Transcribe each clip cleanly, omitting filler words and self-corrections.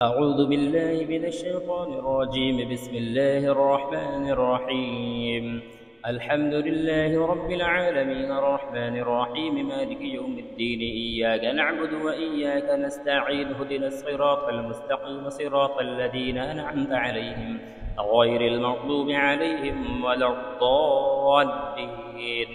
أعوذ بالله من الشيطان الرجيم. بسم الله الرحمن الرحيم. الحمد لله رب العالمين الرحمن الرحيم مالك يوم الدين. إياك نعبد وإياك نستعين. اهدنا الصراط المستقيم صراط الذين أنعمت عليهم غير المغضوب عليهم ولا الضالين.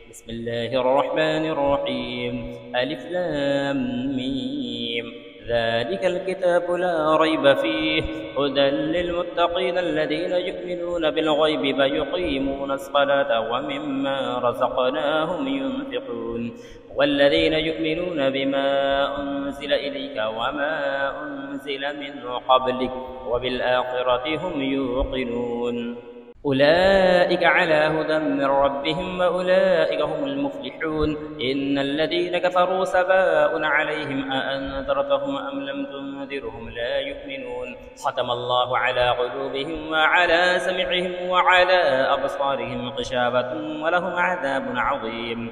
بسم الله الرحمن الرحيم. ألف لام ميم. ذلك الكتاب لا ريب فيه هدى للمتقين الذين يؤمنون بالغيب ويقيمون الصلاة ومما رزقناهم ينفقون والذين يؤمنون بما أنزل إليك وما أنزل من قبلك وبالآخرة هم يوقنون. أولئك على هدى من ربهم وأولئك هم المفلحون. إن الذين كفروا سواء عليهم أأنذرتهم أم لم تنذرهم لا يؤمنون. ختم الله على قلوبهم وعلى سمعهم وعلى أبصارهم غشاوة ولهم عذاب عظيم.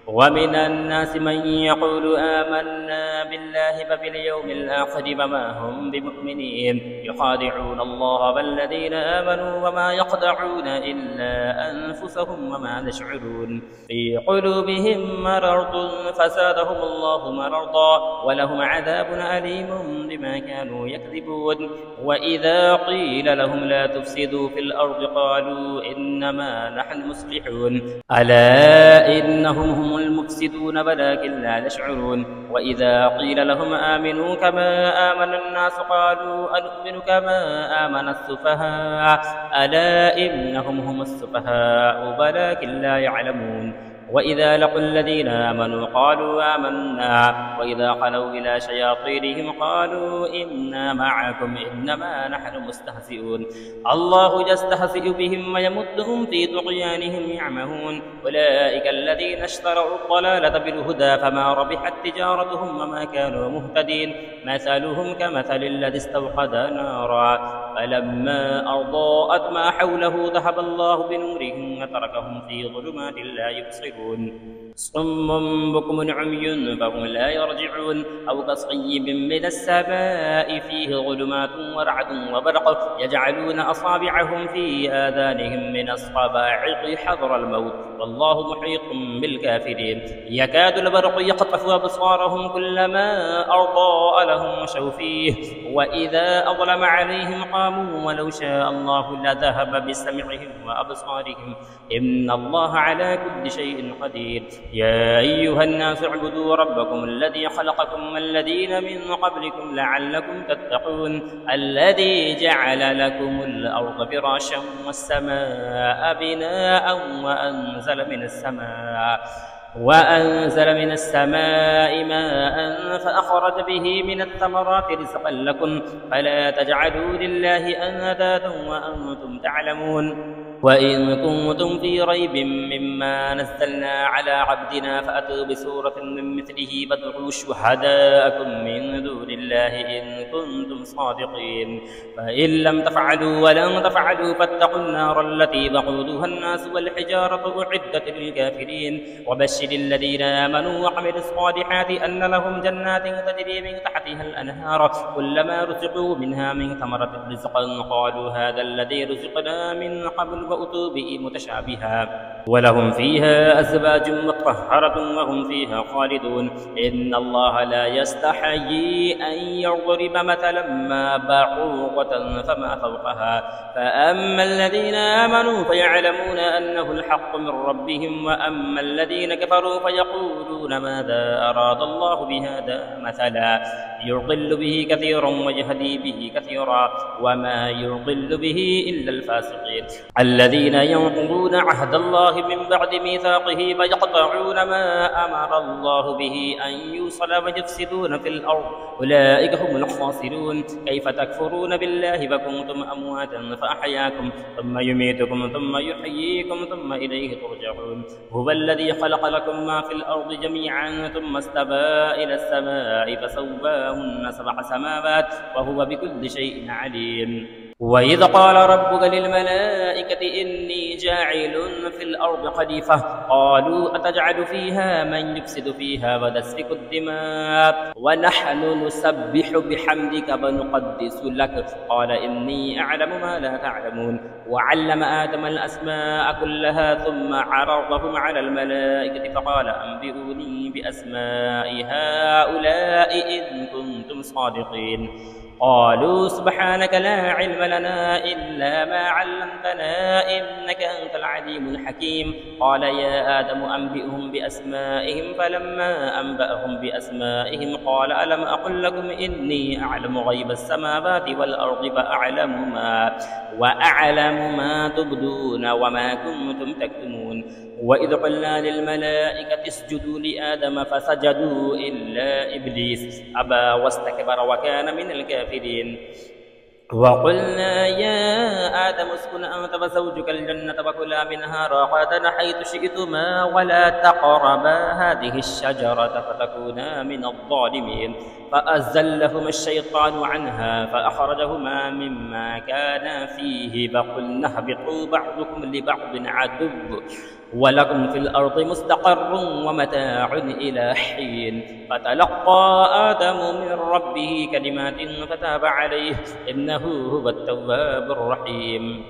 ومن الناس من يقول آمنا بالله وباليوم الآخر وما هم بمؤمنين يخادعون الله والذين آمنوا وما يخدعون إلا أنفسهم وما يشعرون. في قلوبهم مرض فزادهم الله مرضا ولهم عذاب أليم بما كانوا يكذبون. وإذا قيل لهم لا تفسدوا في الأرض قالوا إنما نحن مصلحون ألا إنهم هم المفسدون ولكن لا يشعرون. وإذا قيل لهم آمنوا كما آمن الناس قالوا أنؤمن كما آمن السفهاء ألا إنهم هم السفهاء ولكن لا يعلمون. وإذا لقوا الذين آمنوا قالوا آمنا وإذا خلوا إلى شياطينهم قالوا إنا معكم إنما نحن مستهزئون. الله يستهزئ بهم ويمدهم في طغيانهم يعمهون. أولئك الذين اشتروا الضلالة بالهدى فما ربحت تجارتهم وما كانوا مهتدين. مثلهم كمثل الذي استوقد نارا فلما أضاءت ما حوله ذهب الله بنورهم وتركهم في ظلمات لا يبصرون. صم بكم عمي فهم لا يرجعون. أو كصيب من السماء فيه ظلمات ورعد وبرق يجعلون أصابعهم في آذانهم من الصواعق حذر الموت والله محيط بالكافرين. يكاد البرق يخطف أبصارهم كلما أضاء لهم مشوا فيه وإذا أظلم عليهم قاموا ولو شاء الله لذهب بسمعهم وأبصارهم إن الله على كل شيء قدير. يا أيها الناس اعبدوا ربكم الذي خلقكم والذين من قبلكم لعلكم تتقون. الذي جعل لكم الأرض فراشا والسماء بناء وأنزل من السماء ماء فأخرج به من الثمرات رزقا لكم فلا تجعلوا لله أندادا وأنتم تعلمون. وإن كنتم في ريب مما نزلنا على عبدنا فأتوا بسورة من مثله وادعوا شهداءكم من دون الله إن كنتم صادقين. فإن لم تفعلوا ولن تفعلوا فاتقوا النار التي وقودها الناس والحجارة أعدت للكافرين. وبشر الذين آمنوا وعملوا الصالحات أن لهم جنات تجري من تحتها الأنهار كلما رزقوا منها من ثمرة رزقا قالوا هذا الذي رزقنا من قبل وأتوا به متشابها ولهم فيها أزواج مطهرة وهم فيها خالدون. إن الله لا يستحيي أن يضرب مثلا ما بعوضة فما فوقها فأما الذين آمنوا فيعلمون أنه الحق من ربهم وأما الذين كفروا فيقولون ماذا أراد الله بهذا مثلا يضل به كثيرا ويهدي به كثيرا وما يضل به إلا الفاسقين. الذين ينقضون عهد الله من بعد ميثاقه ويقطعون ما أمر الله به أن يوصل ويفسدون في الأرض أولئك هم الخاسرون. كيف تكفرون بالله وكنتم أمواتا فأحياكم ثم يميتكم ثم يحييكم ثم إليه ترجعون. هو الذي خلق لكم ما في الأرض جميعا ثم استوى إلى السماء فسواهن 7 سماوات وهو بكل شيء عليم. وإذ قال ربك للملائكة إني جاعل في الأرض خليفة قالوا أتجعل فيها من يفسد فيها ويسفك الدماء ونحن نسبح بحمدك ونقدس لك قال إني أعلم ما لا تعلمون وعلم آدم الأسماء كلها ثم عرضهم على الملائكة فقال أنبئوني بأسماء هؤلاء إن كنتم صادقين قالوا سبحانك لا علم لنا إلا ما علمتنا إنك أنت العليم الحكيم قال يا آدم أنبئهم بأسمائهم فلما أنبأهم بأسمائهم قال ألم أقل لكم إني أعلم غيب السماوات والأرض وأعلم ما تبدون وما كنتم تكتمون وإذ قلنا للملائكة اسجدوا لآدم فسجدوا إلا إبليس أبى واستكبر وكان من الكافرين وقلنا يا آدم اسكن أنت وزوجك الجنة وكلا منها رغدا حيث شئتما ولا تقربا هذه الشجرة فتكونا من الظالمين فأزلهما الشيطان عنها فأخرجهما مما كانا فيه فقلنا اهبطوا بعضكم لبعض عدو ولكم في الأرض مستقر ومتاع إلى حين فتلقى آدم من ربه كلمات فتاب عليه إنه هو التواب الرحيم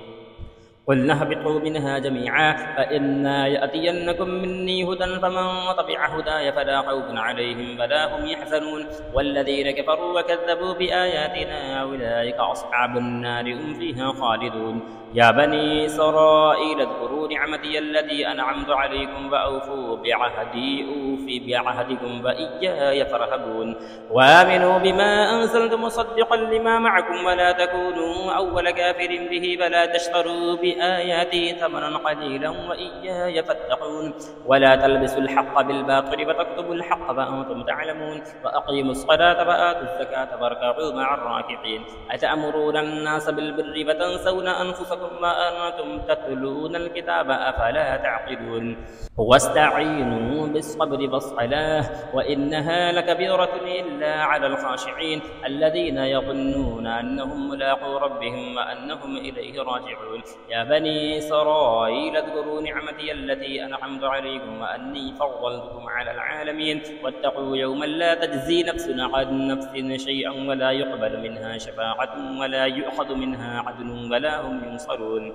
قلنا اهبطوا منها جميعا فإما يأتينكم مني هدى فمن تبع هداي فلا خوف عليهم ولا هم يحزنون والذين كفروا وكذبوا بآياتنا أولئك أصحاب النار هم فيها خالدون يا بني إسرائيل اذكروا نعمتي التي أنعمت عليكم وأوفوا بعهدي أوف بعهدكم وإياي فارهبون وآمنوا بما أنزلت مصدقا لما معكم ولا تكونوا أول كافر به ولا تشتروا بآياتي ثمنا قليلا وإياي فاتقون ولا تلبسوا الحق بالباطل وتكتبوا الحق وأنتم تعلمون وأقيموا الصلاة وآتوا الزكاة واركعوا مع الراكعين أتأمرون الناس بالبر وتنسون أنفسكم وأنتم تتلون الكتاب أفلا تعقلون واستعينوا بالصبر والصلاة وإنها لكبيرة إلا على الخاشعين الذين يظنون أنهم ملاقو ربهم وأنهم إليه راجعون يا بني إسرائيل اذكروا نعمتي التي أنعمت عليكم وأني فضلتكم على العالمين واتقوا يوما لا تجزي نفس عن نفس شيئا ولا يقبل منها شفاعة ولا يؤخذ منها عدل ولا هم ينصرون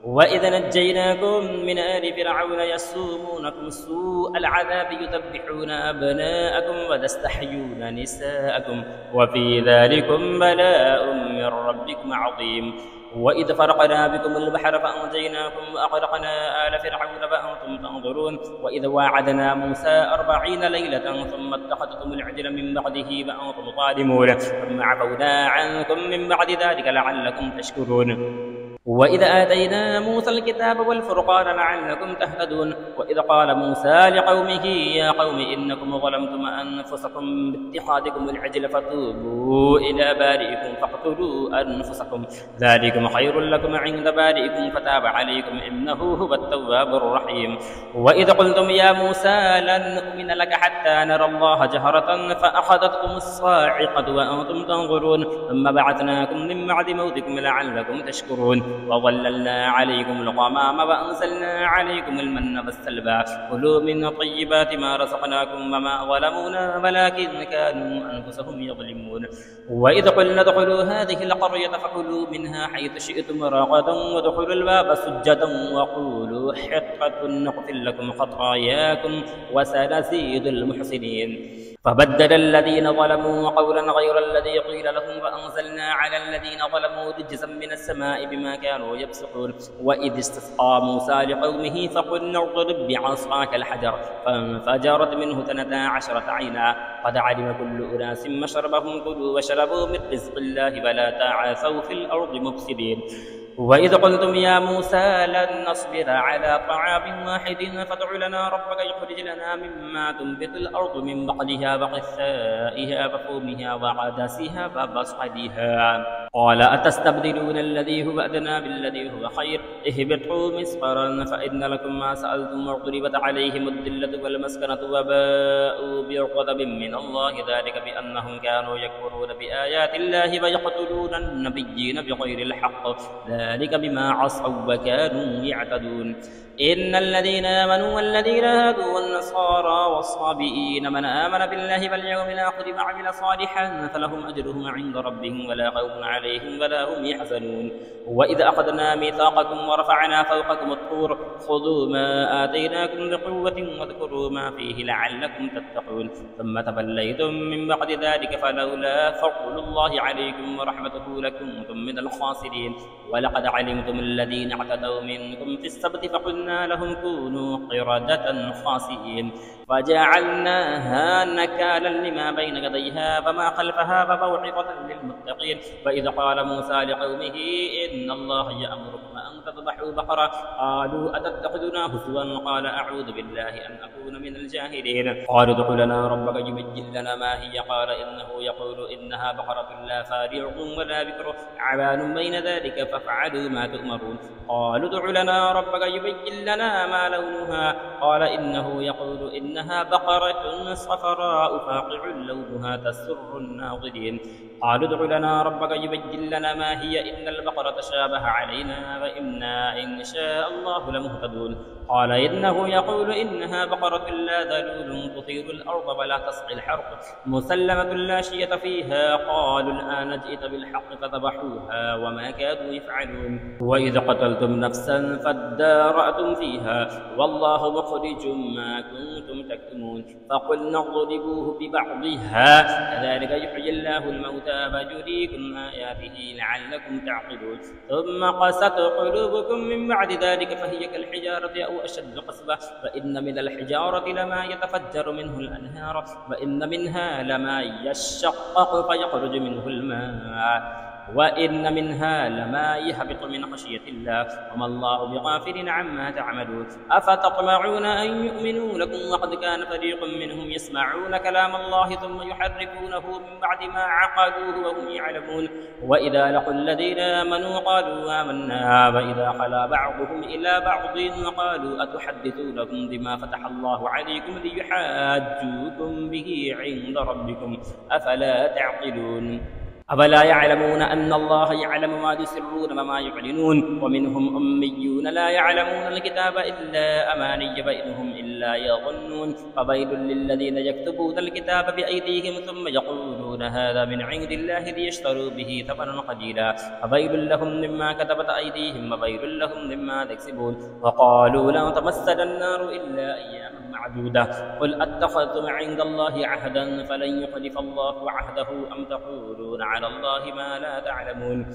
وإذا نجيناكم من آل فرعون يسومونكم سوء العذاب يذبحون أبناءكم وتستحيون نساءكم وفي ذلكم بلاء من ربكم عظيم وإذ فرقنا بكم البحر فأنجيناكم وأغرقنا آل فرعون وأنتم تنظرون وإذ واعدنا موسى 40 ليلة ثم اتخذتم العجل من بعده وأنتم ظالمون ثم عفونا عنكم من بعد ذلك لعلكم تشكرون وإذ آتينا موسى الكتاب والفرقان لعلكم تهتدون وإذ قال موسى لقومه يا قوم إنكم ظلمتم أنفسكم باتخاذكم العجل فتوبوا إلى بارئكم فاقتلوا أنفسكم ذلكم خير لكم عند بارئكم فتاب عليكم إنه هو التواب الرحيم وإذ قلتم يا موسى لن نؤمن لك حتى نرى الله جهرة فأخذتكم الصاعقة وأنتم تنظرون ثم بعثناكم من بعد موتكم لعلكم تشكرون وظللنا عليكم الغمام وأنزلنا عليكم المن والسلوى كلوا من طيبات ما رزقناكم وما ظلمونا ولكن كانوا أنفسهم يظلمون وإذ قلنا ادخلوا هذه القرية فكلوا منها حيث شئتم رغدا وادخلوا الباب سجدا وقولوا حطة نغفر لكم خطاياكم وسنزيد المحسنين فبدل الذين ظلموا قولا غير الذي قيل لهم فأنزلنا على الذين ظلموا رجزا من السماء بما كانوا يفسقون وإذ استسقى موسى لقومه فقلنا اضرب بعصاك الحجر فانفجرت منه 12 عينا قد علم كل أناس مشربهم كلوا واشربوا من رزق الله ولا تعاثوا في الأرض مفسدين وإذ قلتم يا موسى لن نصبر على طعام واحد فادع لنا ربك يخرج لنا مما تنبت الأرض من بقلها وقثائها وفومها وعدسها وبصلها قال أتستبدلون الذي هو أدنى بالذي هو خير اهبطوا مصرا فإن لكم ما سألتم وضربت عليهم الذلة والمسكنة وباءوا بغضب من الله ذلك بأنهم كانوا يكفرون بآيات الله ويقتلون النبيين بغير الحق ذلك بما عصوا وكانوا يعتدون إن الذين آمنوا والذين هادوا والنصارى والصابئين من آمن بالله واليوم الآخر وعمل صالحا فلهم أجرهم عند ربهم ولا خوف عليهم ولا هم يحزنون وإذا أخذنا ميثاقكم ورفعنا فوقكم الطور خذوا ما آتيناكم بقوة واذكروا ما فيه لعلكم تتقون ثم توليتم من بعد ذلك فلولا فضل الله عليكم ورحمته لكنتم من الخاسرين ولقد علمتم الذين اعتدوا منكم في السبت فقلنا لهم كونوا قردة خاسئين وجعلناها نكالا لما بين يديها وما خلفها وموعظة للمتقين وإذ قال موسى لقومه إن الله يأمركم أن تذبحوا بقرة قالوا أتتخذنا هزوا قال أعوذ بالله أن أكون من الجاهلين قالوا ادع لنا ربك يبين لنا ما هي قال إنه يقول إنها بقرة لا فارغ ولا بكر عوان بين ذلك فافعلوا ما تؤمرون قالوا ادع لنا ربك يبين لنا ما لونها قال إنه يقول إنها بقرة صفراء فاقع لونها تسر الناظرين قالوا ادع لنا ربك يبين لنا ما هي إن البقرة تشابه علينا وإنا إن شاء الله لمهتدون قال إنه يقول إنها بقرة لا ذلول تثير الأرض ولا تسقي الحرث مسلمة لا شية فيها قالوا الآن جئت بالحق فذبحوها وما كادوا يفعلون وإذ قتلتم نفسا فادارأتم فيها والله مخرج ما كنتم تكتمون فقلنا اضربوه ببعضها كذلك يحيي الله الموتى ويريكم آياته لعلكم تعقلون ثم قست قلوبكم من بعد ذلك فهي كالحجارة أو أشد قسوة فإن من الحجارة لما يتفجر منه الأنهار وإن منها لما يشقق فيخرج منه الماء وإن منها لما يهبط من خشية الله وما الله بغافل عما تعملون أفتطمعون أن يؤمنوا لكم وقد كان فريق منهم يسمعون كلام الله ثم يحرفونه من بعد ما عقلوه وهم يعلمون وإذا لقوا الذين آمنوا قالوا آمنا وإذا خلا بعضهم إلى بعض وقالوا أتحدثونكم بما فتح الله عليكم ليحاجوكم به عند ربكم أفلا تعقلون أفلا يعلمون أن الله يعلم ما يسرون وما يعلنون ومنهم أميون لا يعلمون الكتاب إلا أماني وإنهم إلا يظنون فويل للذين يكتبون الكتاب بأيديهم ثم يقولون هذا من عند الله ليشتروا به ثمنا قليلا فويل لهم مما كتبت أيديهم وويل لهم مما يكسبون وقالوا لا تمسنا النار إلا أياما معدودة قل أتخذتم عند الله عهدا فلن يخلف الله عهده أم تقولون على الله ما لا تعلمون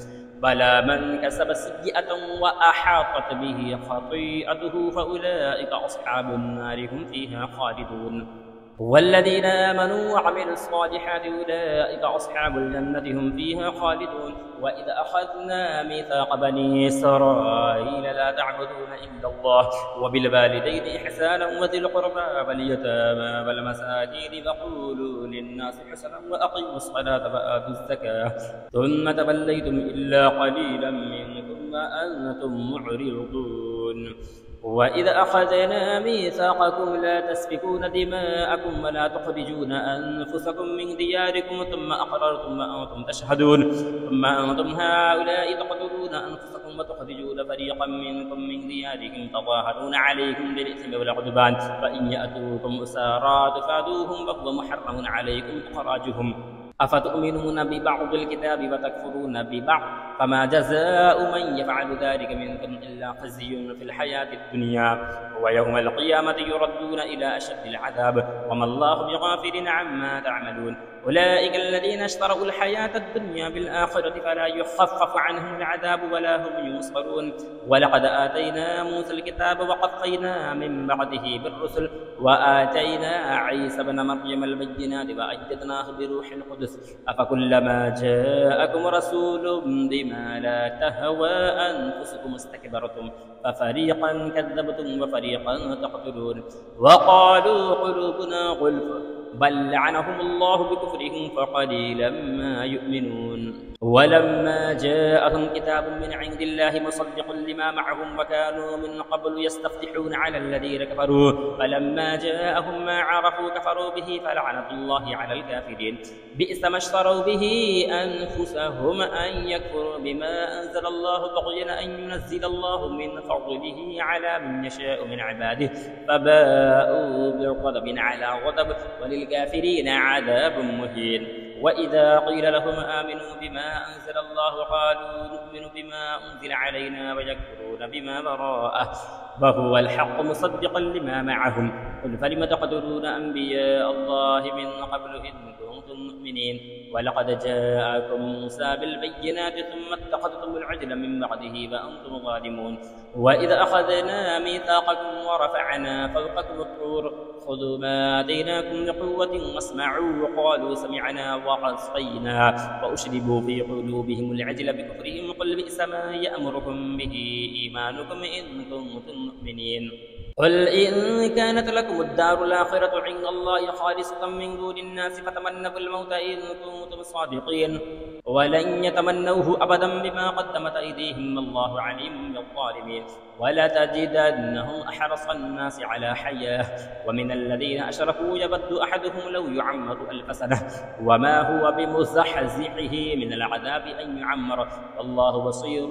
بلى من كسب سيئة وأحاطت به خطيئته فأولئك أصحاب النار هم فيها خالدون والذين آمنوا وعملوا الصالحات أولئك أصحاب الجنة هم فيها خالدون وإذا أخذنا ميثاق بني إسرائيل لا تعبدون إلا الله وبالوالدين إحسانا وذي القربى واليتامى والمساكين وقولوا للناس حسنا وأقيموا الصلاة وآتوا الزكاة ثم توليتم إلا قليلا منكم وأنتم معرضون وإذا أخذنا ميثاقكم لا تسفكون دماءكم ولا تخرجون أنفسكم من دياركم ثم أقررتم وأنتم تشهدون ثم أنتم هؤلاء تقتلون أنفسكم وتخرجون فريقا منكم من ديارهم تظاهرون عليهم بالإثم والعدوان فإن يأتوكم أسارى تفادوهم وهو محرم عليكم إخراجهم أفتؤمنون ببعض الكتاب وتكفرون ببعض فما جزاء من يفعل ذلك منكم إلا خزي في الحياة الدنيا ويوم القيامة يردون إلى أشد العذاب وما الله بغافل عما تعملون أولئك الذين اشتروا الحياة الدنيا بالآخرة فلا يخفف عنهم العذاب ولا هم ينصرون ولقد آتينا موسى الكتاب وقفينا من بعده بالرسل وآتينا عيسى بن مريم البينات وأيدناه بروح القدس أفكلما جاءكم رسول بما لا تهوى أنفسكم استكبرتم ففريقا كذبتم وفريقا تقتلون وقالوا قلوبنا غلف بل لعنهم الله بكفرهم فقليلا ما يؤمنون. ولما جاءهم كتاب من عند الله مصدق لما معهم وكانوا من قبل يستفتحون على الذين كفروا فلما جاءهم ما عرفوا كفروا به فلعنة الله على الكافرين. بئس ما اشتروا به أنفسهم أن يكفروا بما أنزل الله بغيا أن ينزل الله من فضله على من يشاء من عباده فباءوا بغضب على غضب وللكافرين عذاب مهين. وإذا قيل لهم آمنوا بما أنزل الله قالوا نؤمن بما أنزل علينا ويكفرون بما براءه وهو الحق مصدقا لما معهم قل فلم تقتلون أنبياء الله من قبل إن كنتم مؤمنين. ولقد جاءكم موسى بالبينات ثم اتخذتم العجل من بعده وأنتم ظالمون. وإذا أخذنا ميثاقكم ورفعنا فوقكم الطور خذوا ما آتيناكم بقوة واسمعوا قالوا سمعنا وعصينا وأشربوا في قلوبهم العجل بكفرهم قل بئس ما يأمركم به إيمانكم إن كنتم مؤمنين. قل إن كانت لكم الدار الآخرة عند الله خالصة من دون الناس فتمنوا الموت إن كنتم صادقين ولن يتمنوه أبدا بما قدمت أيديهم والله عليم بالظالمين. ولتجدنهم أحرص الناس على حياة ومن الذين أشركوا يود أحدهم لو يعمر 1000 سنة وما هو بمزحزحه من العذاب أن يعمر والله بصير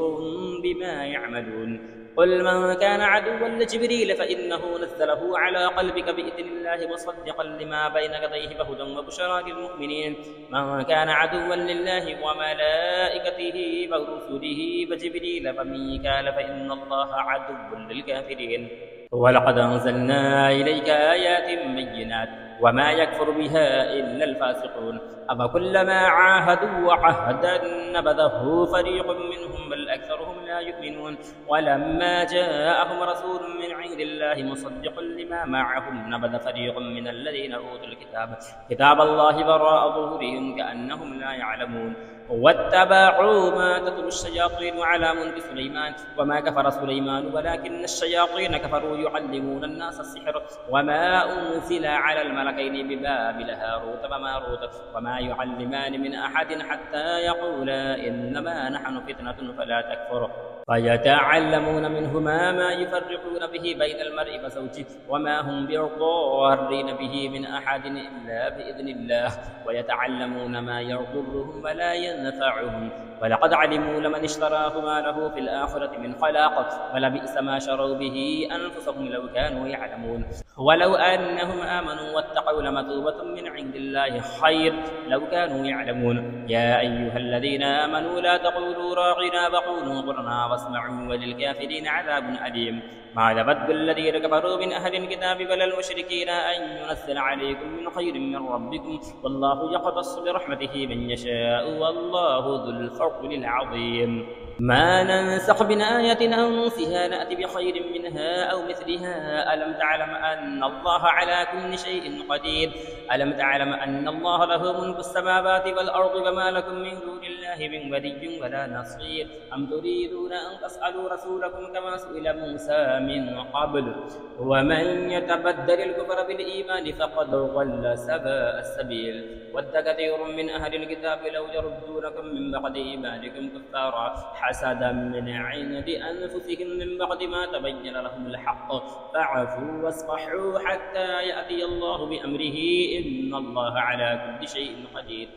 بما يعملون. قل من كان عدوا لجبريل فإنه نزله على قلبك بإذن الله مصدقا لما بين يديه هدى وبشرى للمؤمنين. من كان عدوا لله وملائكته ورسله وجبريل وميكال فإن الله عدو للكافرين. ولقد أنزلنا إليك آيات بينات وما يكفر بها إلا الفاسقون. أفكلما عاهدوا عهدا نبذه فريق منهم بل أكثرهم لا يؤمنون. ولما جاءهم رسول من عند الله مصدق لما معهم نبذ فريق من الذين أوتوا الكتاب كتاب الله وراء ظهورهم كأنهم لا يعلمون. واتبعوا ما تتلو الشياطين على ملك سليمان وما كفر سليمان ولكن الشياطين كفروا يعلمون الناس السحر وما أنزل على الملكين ببابل هاروت وماروت وما يعلمان من أحد حتى يقولا إنما نحن فتنة فلا تكفر فيتعلمون منهما ما يفرقون به بين المرء وزوجه وما هم بضارين به من أحد إلا بإذن الله ويتعلمون ما يضرهم ولا ينفعهم ولقد علموا لمن اشتراه ما له في الآخرة من خلاق ولبئس ما شروا به أنفسهم لو كانوا يعلمون. ولو أنهم آمنوا واتقوا لمثوبة من عند الله خير لو كانوا يعلمون. يا أيها الذين آمنوا لا تقولوا راعنا وقولوا انظرنا واسمعوا وللكافرين عذاب أليم. ما يود الذين كفروا من أهل الكتاب ولا المشركين أن ينزل عليكم من خير من ربكم والله يختص برحمته من يشاء والله ذو الفضل العظيم. ما ننسخ من آية أو ننسها نأتي بخير منها أو مثلها ألم تعلم أن الله على كل شيء قدير ألم تعلم أن الله له ملك السماوات والأرض وما لكم من دون الله من ولي ولا نصير أم تريدون أن تسألوا رسولكم كما سئل موسى من قبل ومن يتبدل الكفر بالإيمان فقد ضل سواء السبيل. ود كثير من أهل الكتاب لو يردونكم من بعد إيمانكم كفارا حسدا من عند أنفسهم من بعد ما تبين لهم الحق فاعفوا واصفحوا حتى يأتي الله بأمره إن الله على كل شيء قدير.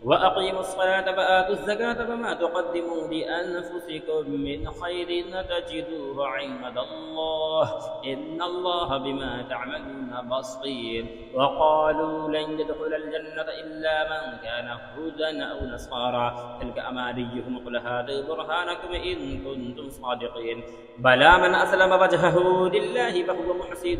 وأقيموا الصلاة وآتوا الزكاة وما تقدموا لأنفسكم من خير تجدوه عند الله إن الله بما تعملون بصير. وقالوا لن يدخل الجنة إلا من كان هودا أو نصارى تلك أمانيهم قل هاتوا برهانكم إن كنتم صادقين. بلى من أسلم وجهه لله فهو محسن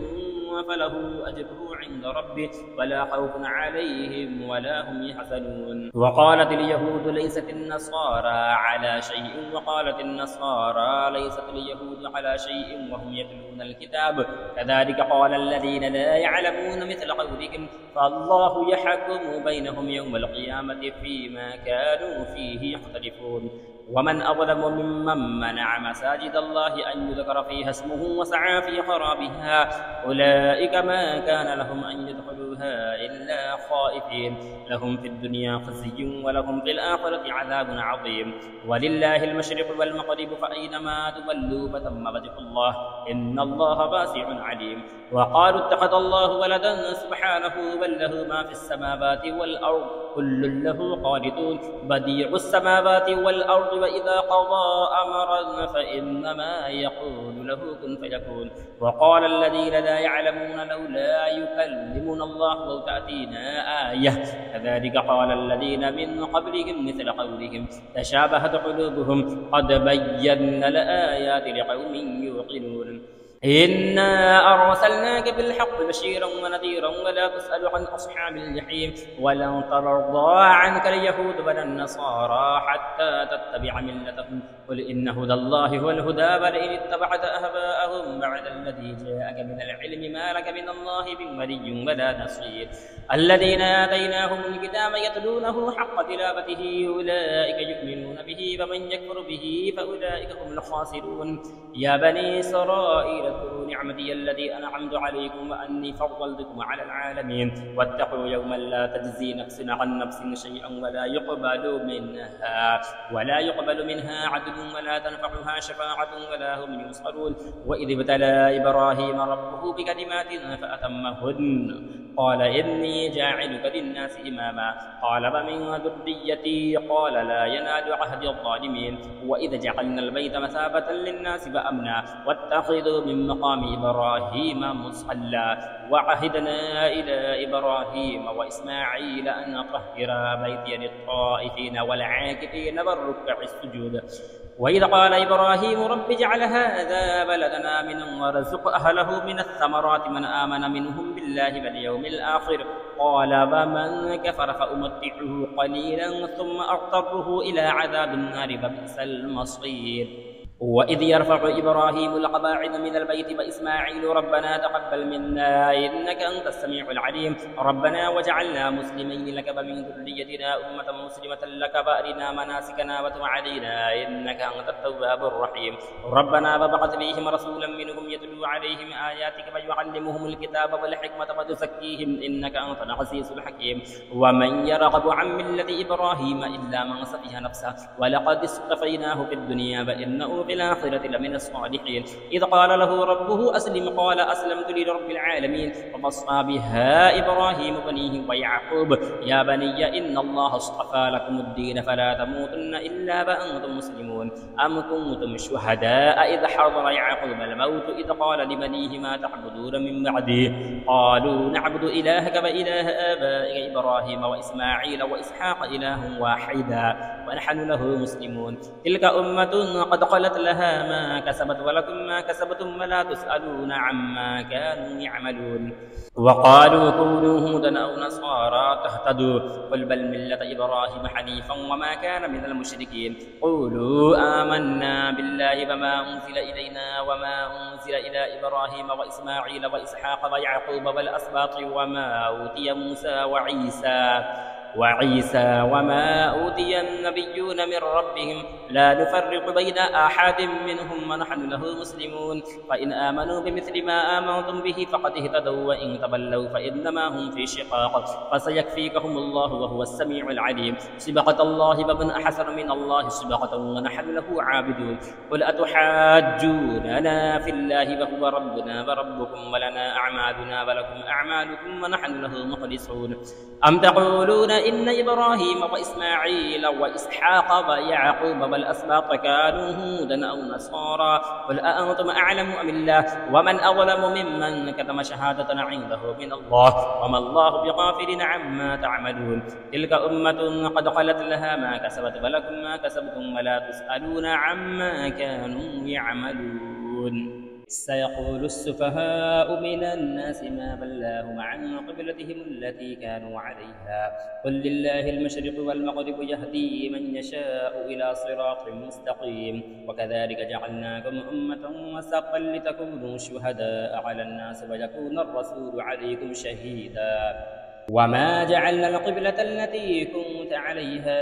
فله أجره عند ربه ولا خوف عليهم ولا هم يحزنون. وقالت اليهود ليست النصارى على شيء وقالت النصارى ليست اليهود على شيء وهم يتلون الكتاب كذلك قال الذين لا يعلمون مثل قولهم فالله يحكم بينهم يوم القيامة فيما كانوا فيه يختلفون. ومن أظلم ممن منع مساجد الله أن يذكر فيها اسمه وسعى في خرابها أولئك ما كان لهم أن يدخلوها إلا خائفين لهم في الدنيا خزي ولهم في الآخرة عذاب عظيم ولله المشرق والمغرب فأينما تولوا فثم وجه الله إن الله واسع عليم وقالوا اتخذ الله ولدا سبحانه بل له ما في السماوات والأرض كل له قانتون بديع السماوات والأرض وإذا قضى أمرا فإنما يقول له كن فيكون وقال الذين لا يعلمون لولا يكلمنا الله أو تأتينا آية كذلك قال الذين من قبلهم مثل قولهم تشابهت قلوبهم قد بينا الآيات لقوم يوقنون إنا أرسلناك بالحق بشيرا ونذيرا ولا تسأل عن أصحاب الجحيم ولن ترضى عنك اليهود ولا النصارى حتى تتبع ملتهم قل إن هدى الله هو الهدى ولئن اتبعت أهواءهم بعد الذي جاءك من العلم ما لك من الله من ولي ولا نصير الذين آتيناهم الكتاب يتلونه حق تلاوته أولئك يؤمنون به ومن يكفر به فأولئك هم الخاسرون يا بني إسرائيل اذكروا نعمتي التي أنعمت عليكم وأني فضلتكم على العالمين واتقوا يوما لا تجزي نفس عن نفس شيئا ولا يقبل منها عدل ولا تنفعها شفاعة ولا هم ينصرون وإذ ابتلى إبراهيم ربه بكلمات فأتمهن قال إني جاعلك للناس إماما قال ومن ذريتي قال لا ينال عهد الظالمين وإذ جعلنا البيت مثابة للناس وأمنا واتخذوا من مقام إبراهيم مصلى وعهدنا إلى إبراهيم وإسماعيل أن طهر بيتي للطائفين والعاكفين والركع السجود وإذ قال إبراهيم رب اجعل هذا بلدنا آمنا وارزق أهله من الثمرات من آمن منهم بالله واليوم الآخر قال ومن كفر فأمتعه قليلا ثم أضطره إلى عذاب النار فبئس المصير وإذ يرفع إبراهيم القواعد من البيت وإسماعيل ربنا تقبل منا إنك أنت السميع العليم ربنا وجعلنا مسلمين لك ومن ذريتنا أمة مسلمة لك وأرنا مناسكنا وتب علينا إنك أنت التواب الرحيم ربنا وابعث فيهم رسولا منهم يتلو عليهم آياتك ويعلمهم الكتاب والحكمة وتزكيهم إنك أنت العزيز الحكيم ومن يرغب عن ملة إبراهيم إلا من سفه نفسه ولقد اصطفيناه في الدنيا وإنه في الآخرة لمن الصالحين إذ قال له ربه أسلم قال أسلمت لرب العالمين ووصى بها إبراهيم بنيه ويعقوب يا بني إن الله اصطفى لكم الدين فلا تموتن إلا وأنتم مسلمون أم كنتم شهداء إذ حضر يعقوب الموت إذ قال لبنيه ما تعبدون من بعدي قالوا نعبد إلهك وإله آبائك إبراهيم وإسماعيل وإسحاق إله واحدا ونحن له مسلمون تلك أمة قد خلت لها ما كسبت ولكم ما كسبتم ولا تسألون عما كانوا يعملون وقالوا كونوا هودا أو نصارى تهتدوا قل بل ملة إبراهيم حنيفا وما كان من المشركين قولوا آمنا بالله وما أنزل إلينا وما أنزل إلى إبراهيم وإسماعيل وإسحاق ويعقوب والأسباط وما أوتي موسى وعيسى وما أوتي النبيون من ربهم لا نفرق بين أحد منهم ونحن له مسلمون فإن آمنوا بمثل ما آمنتم به فقد اهتدوا وإن تولوا فإنما هم في شقاق فسيكفيكهم الله وهو السميع العليم صبغة الله ومن أحسن من الله صبغة ونحن له عابدون قل أتحاجوننا في الله وهو ربنا وربكم ولنا أعمالنا ولكم أعمالكم ونحن له مخلصون أم تقولون إن إبراهيم وإسماعيل وإسحاق ويعقوب والأسباط كانوا هودا أو نصارى قل أأنتم أعلم أم الله ومن أظلم ممن كتم شهادة عنده من الله وما الله بغافل عما تعملون تلك أمة قد خلت لها ما كسبت ولكم ما كسبتم ولا تسألون عما كانوا يعملون سيقول السفهاء من الناس ما بلاهم عن قبلتهم التي كانوا عليها قل لله المشرق والمغرب يهدي من يشاء إلى صراط مستقيم وكذلك جعلناكم أمة وسطا لتكونوا شهداء على الناس ويكون الرسول عليكم شهيدا وما جعلنا القبلة التي كنت عليها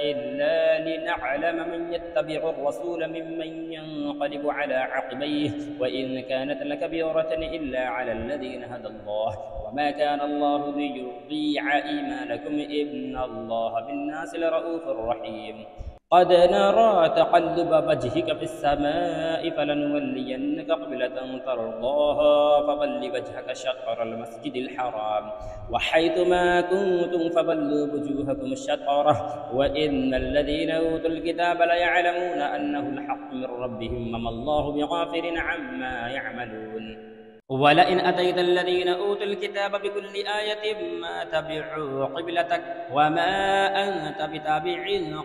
إلا لنعلم من يتبع الرسول ممن ينقلب على عقبيه وإن كانت لكبيرة إلا على الذين هدى الله وما كان الله ليضيع إيمانكم إن الله بالناس لرؤوف رحيم قد نرى تقلب وجهك في السماء فلنولينك قبلة ترضاها فول وجهك شطر المسجد الحرام وحيث ما كنتم فولوا وجوهكم شطره وإن الذين أوتوا الكتاب ليعلمون أنه الحق من ربهم وما الله بغافل عما يعملون ولئن أتيت الذين أوتوا الكتاب بكل آية ما تبعوا قبلتك وما أنت بتابع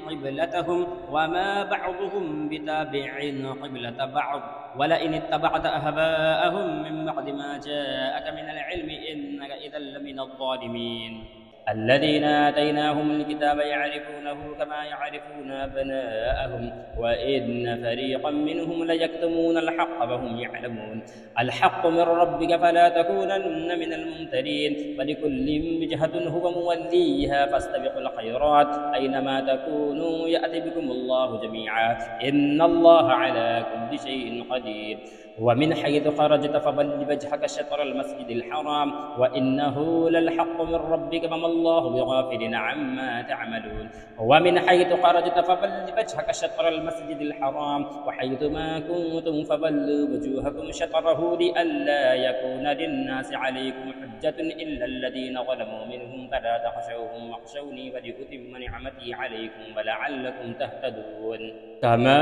قبلتهم وما بعضهم بتابع قبلة بعض ولئن اتبعت أهواءهم من بعد ما جاءك من العلم إنك إذا لمن الظالمين الذين آتيناهم الكتاب يعرفونه كما يعرفون أبناءهم وإن فريقا منهم ليكتمون الحق وهم يعلمون الحق من ربك فلا تكونن من الممترين ولكل وجهة هو موليها فاستبقوا الخيرات أينما تكونوا يأتي بكم الله جميعا إن الله على كل شيء قدير ومن حيث خرجت فول وجهك شطر المسجد الحرام وإنه للحق من ربك وما الله بغافل عما تعملون ومن حيث خرجت فول وجهك شطر المسجد الحرام وحيث ما كنتم فولوا وجوهكم شطره لئلا يكون للناس عليكم حجة إلا الذين ظلموا منهم فلا تخشوهم واخشوني ولأتم نعمتي عليكم ولعلكم تهتدون كما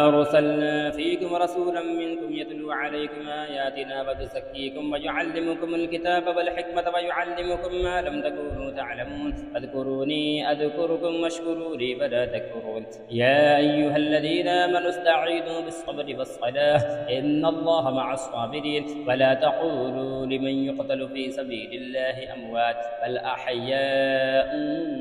أرسلنا فيكم رسولا منكم يتلو عليكم آياتنا ويزكيكم ويعلمكم الكتاب والحكمة ويعلمكم ما لم تكونوا تعلمون فاذكروني أذكركم واشكروا لي فلا تكفرون يا أيها الذين آمنوا استعينوا بالصبر والصلاة إن الله مع الصابرين ولا تقولوا لمن يقتل في سبيل الله أموات بل أحياء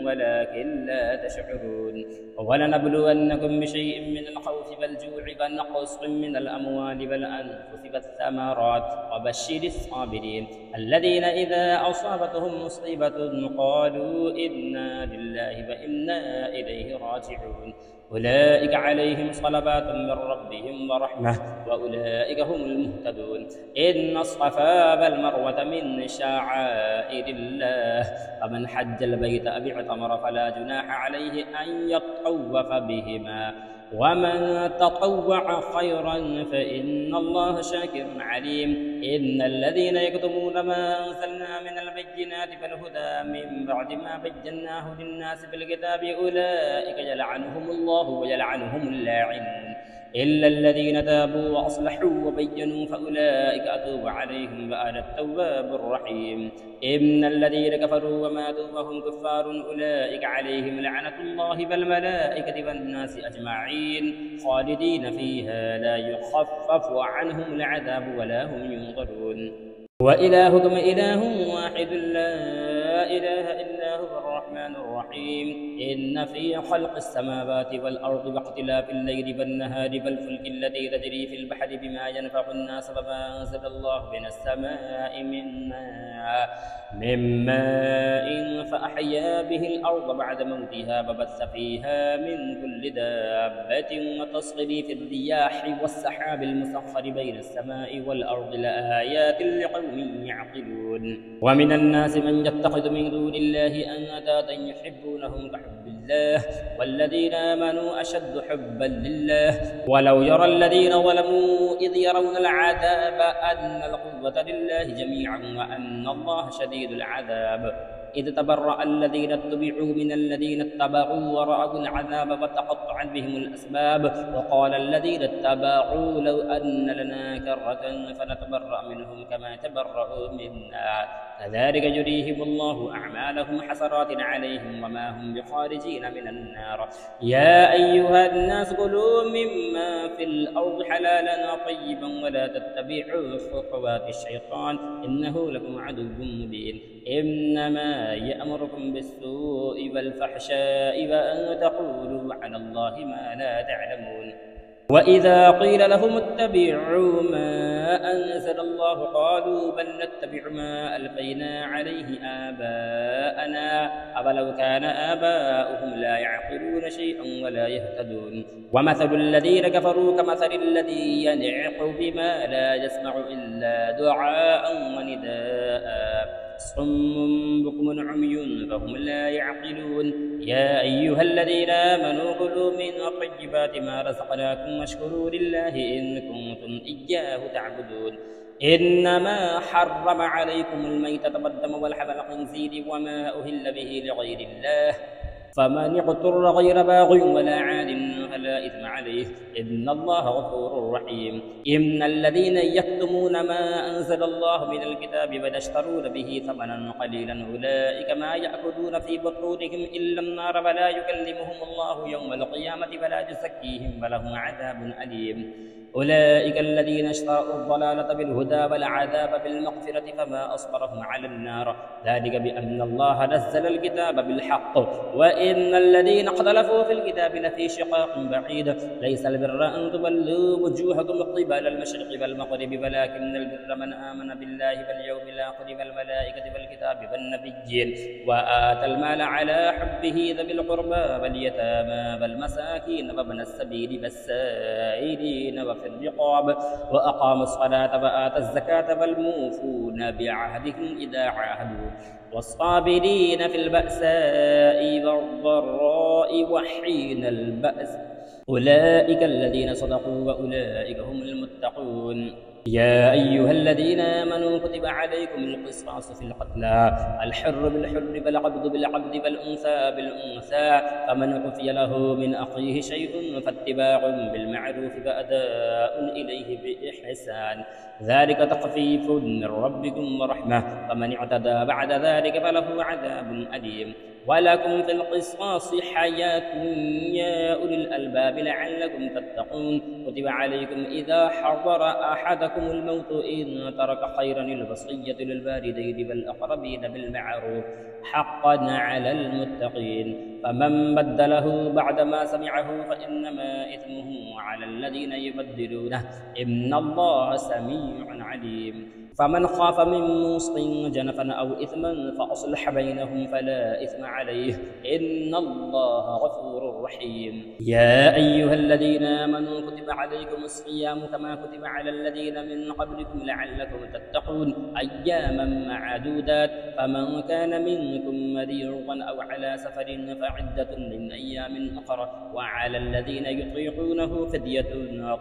ولكن لا تشعرون ولنبلونكم بشيء من الخوف والجوع ونقص من الأموال والأنفس والثمرات وبشر الصابرين الذين إذا أصابتهم مصيبة قالوا إنا لله وإنا إليه راجعون أولئك عليهم صلوات من ربهم ورحمة وأولئك هم المهتدون إن الصفا والمروة من شعائر الله فمن حج البيت أو اعتمر فلا جناح عليه أن يطوف بهما ومن تطوع خيرا فإن الله شاكر عليم إن الذين يكتمون ما أنزلنا من البينات والهدى من بعد ما بيناه للناس في الكتاب أولئك يلعنهم الله ويلعنهم اللاعنون إلا الذين تابوا وأصلحوا وبينوا فأولئك أتوب عليهم وأنا التواب الرحيم إن الذين كفروا وماتوا وهم كفار أولئك عليهم لعنة الله والملائكة والناس أجمعين خالدين فيها لا يخفف عنهم العذاب ولا هم ينظرون وإلهكم إله واحد لا إله إلا هو الرحمن الرحيم إن في خلق السماوات والأرض واختلاف الليل والنهار والفلك التي تجري في البحر بما ينفع الناس وما أنزل الله من السماء من ماء فأحيا به الأرض بعد موتها وبث فيها من كل دابة وتصريف الرياح والسحاب المسخر بين السماء والأرض لآيات لقوم يعقلون ومن الناس من يتخذ من دون الله أندادا يحبونهم كحب الله والذين آمنوا أشد حبا لله ولو يرى الذين ظلموا إذ يرون العذاب أن القوة لله جميعا وأن الله شديد العذاب إذ تبرأ الذين اتبعوا من الذين اتبعوا ورأوا العذاب وتقطعت بهم الأسباب وقال الذين اتبعوا لو أن لنا كرة فنتبرأ منهم كما تبرأوا منا كذلك يريهم الله أعمالهم حسرات عليهم وما هم بخارجين من النار يا أيها الناس كلوا مما في الأرض حلالا طيبا ولا تتبعوا خطوات الشيطان إنه لكم عدو مبين إنما يأمركم بالسوء والفحشاء وأن تقولوا على الله ما لا تعلمون وإذا قيل لهم اتبعوا ما أنزل الله قالوا بل نتبع ما ألفينا عليه آباءنا أولو كان آباؤهم لا يعقلون شيئا ولا يهتدون ومثل الذين كفروا كمثل الذي ينعق بما لا يسمع إلا دعاء ونداء صم بكم عمي فهم لا يعقلون يا أيها الذين آمنوا كلوا من طيبات ما رزقناكم واشكروا لله إن كنتم إياه تعبدون إنما حرم عليكم الميتة والدم ولحم الخنزير وما أهل به لغير الله فمن اضطر غير باغ ولا عاد فلا إثم عليه إن الله غفور رحيم إن الذين يكتمون ما أنزل الله من الكتاب ويشترون به ثمنا قليلا أولئك ما يأكلون في بطونهم إلا النار ولا يكلمهم الله يوم القيامة ولا يزكيهم ولهم عذاب أليم أولئك الذين اشتروا الضلالة بالهدى والعذاب بالمغفرة فما أصبرهم على النار ذلك بأن الله نزل الكتاب بالحق وإن الذين اختلفوا في الكتاب لفي شقاق بعيد ليس البر أن تولوا وجوهكم قبل المشرق والمغرب ولكن البر من آمن بالله واليوم الآخر والملائكة والكتاب والنبيين وآتى المال على حبه ذوي القربى واليتامى والمساكين وابن السبيل والسائلين وفي الرقاب وأقام الصلاة وآتى الزكاة والموفون بعهدهم إذا عاهدوا والصابرين في البأساء والضراء وحين البأس أولئك الذين صدقوا وأولئك هم المتقون يا أيها الذين آمنوا كتب عليكم القصاص في القتلى الحر بالحر والعبد بالعبد والأنثى بالأنثى فمن عفي له من أخيه شيء فاتباع بالمعروف وأداء إليه بإحسان ذلك تخفيف من ربكم ورحمة فمن اعتدى بعد ذلك فله عذاب أليم ولكم في القصاص حياة يا أولي الألباب لعلكم تتقون كتب عليكم إذا حضر أحدكم الموت إن ترك خيرا الوصية للوالدين والأقربين بالمعروف حقا على المتقين فمن بدله بعدما سمعه فإنما إثمه على الذين يبدلونه إن الله سميع عليم فمن خاف من موص جنفا أو إثما فأصلح بينهم فلا إثم عليه إن الله غفور رحيم يا أيها الذين آمنوا كتب عليكم الصيام كما كتب على الذين من قبلكم لعلكم تتقون أياما معدودات فمن كان منكم مريضا أو على سفر فعدة من أيام أخرى وعلى الذين يطيقونه فدية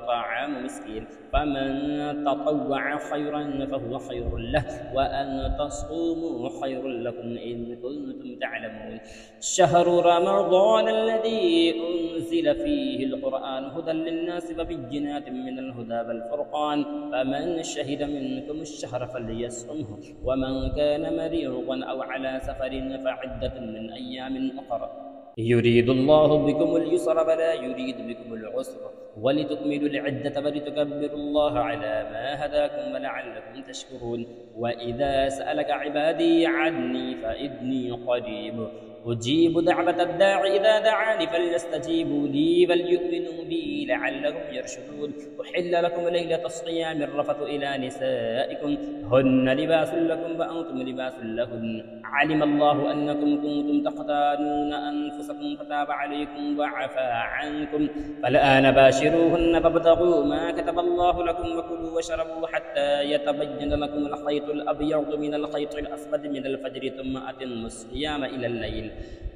طعام مسكين فمن تطوع خيرا فهو خير له وأن تصوموا خير لكم إن كنتم تعلمون شهر رمضان الذي أنزل فيه القرآن هدى للناس وبينات من الهدى والفرقان فمن شهد منكم الشهر فليصمه ومن كان مريضا أو على سفر فعدة من أيام أخرى يريد الله بكم اليسر ولا يريد بكم العسر ولتكملوا العدة ولتكبروا الله على ما هداكم ولعلكم تشكرون وإذا سألك عبادي عني فإني قريب أجيب دعوة الداع إذا دعاني فليستجيبوا لي وليؤمنوا بي لعلهم يرشدون أحل لكم ليلة الصيام الرفث إلى نسائكم هن لباس لكم وأنتم لباس لهن علم الله أنكم كنتم تختانون أنفسكم فتاب عليكم وعفى عنكم فالآن باشروهن فابتغوا ما كتب الله لكم وكلوا واشربوا حتى يتبين لكم الخيط الأبيض من الخيط الأسود من الفجر ثم أتموا الصيام إلى الليل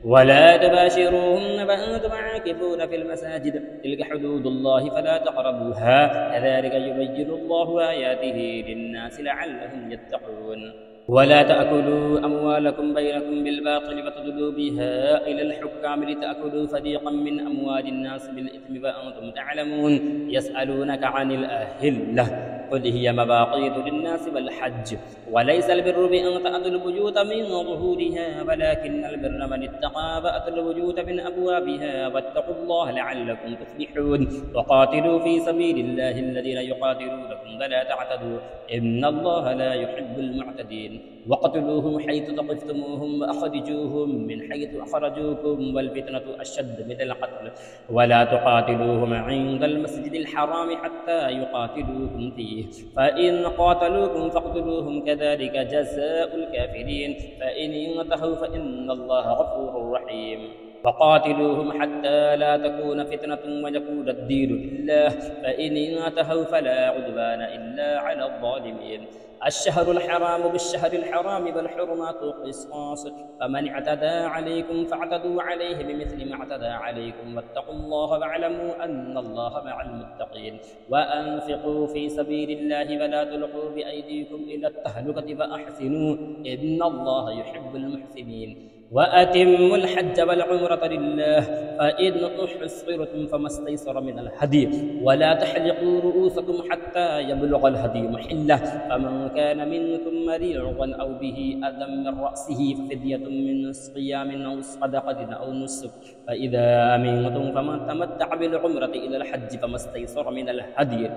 ولا تباشروهن وأنتم عاكفون في المساجد تلك حدود الله فلا تقربوها كذلك يبين الله آياته للناس لعلهم يتقون ولا تأكلوا أموالكم بينكم بالباطل وتدلوا بها إلى الحكام لتأكلوا فريقا من أموال الناس بالإثم وأنتم تعلمون يسألونك عن الأهلة قل هي مواقيت للناس والحج وليس البر بأن تأتوا البيوت من ظهورها ولكن البر من اتقى وأتوا البيوت من أبوابها واتقوا الله لعلكم تفلحون وقاتلوا في سبيل الله الذين يقاتلونكم ولا تعتدوا إن الله لا يحب المعتدين واقتلوهم حيث ثقفتموهم وأخرجوهم من حيث أخرجوكم والفتنة أشد من القتل ولا تقاتلوهم عند المسجد الحرام حتى يقاتلوكم فيه فإن قاتلوكم فاقتلوهم كذلك جزاء الكافرين فإن ينتهوا فإن الله غفور رحيم وقاتلوهم حتى لا تكون فتنة ويكون الدين لله فإن انتهوا فلا عدوان إلا على الظالمين الشهر الحرام بالشهر الحرام والحرمات قصاص فمن اعتدى عليكم فاعتدوا عليه بمثل ما اعتدى عليكم واتقوا الله واعلموا أن الله مع المتقين وأنفقوا في سبيل الله ولا تلقوا بأيديكم إلى التهلكة وأحسنوا إن الله يحب المحسنين وأتموا الحج والعمرة لله فإن أحصرتم فما استيسر من الهدي ولا تحلقوا رؤوسكم حتى يبلغ الهدي محله فمن كان منكم مريضا أو به أذى من رأسه ففدية من صيام أو صدقة أو نسك فإذا أمنتم فمن تمتع بالعمرة إلى الحج فما استيسر من الهدي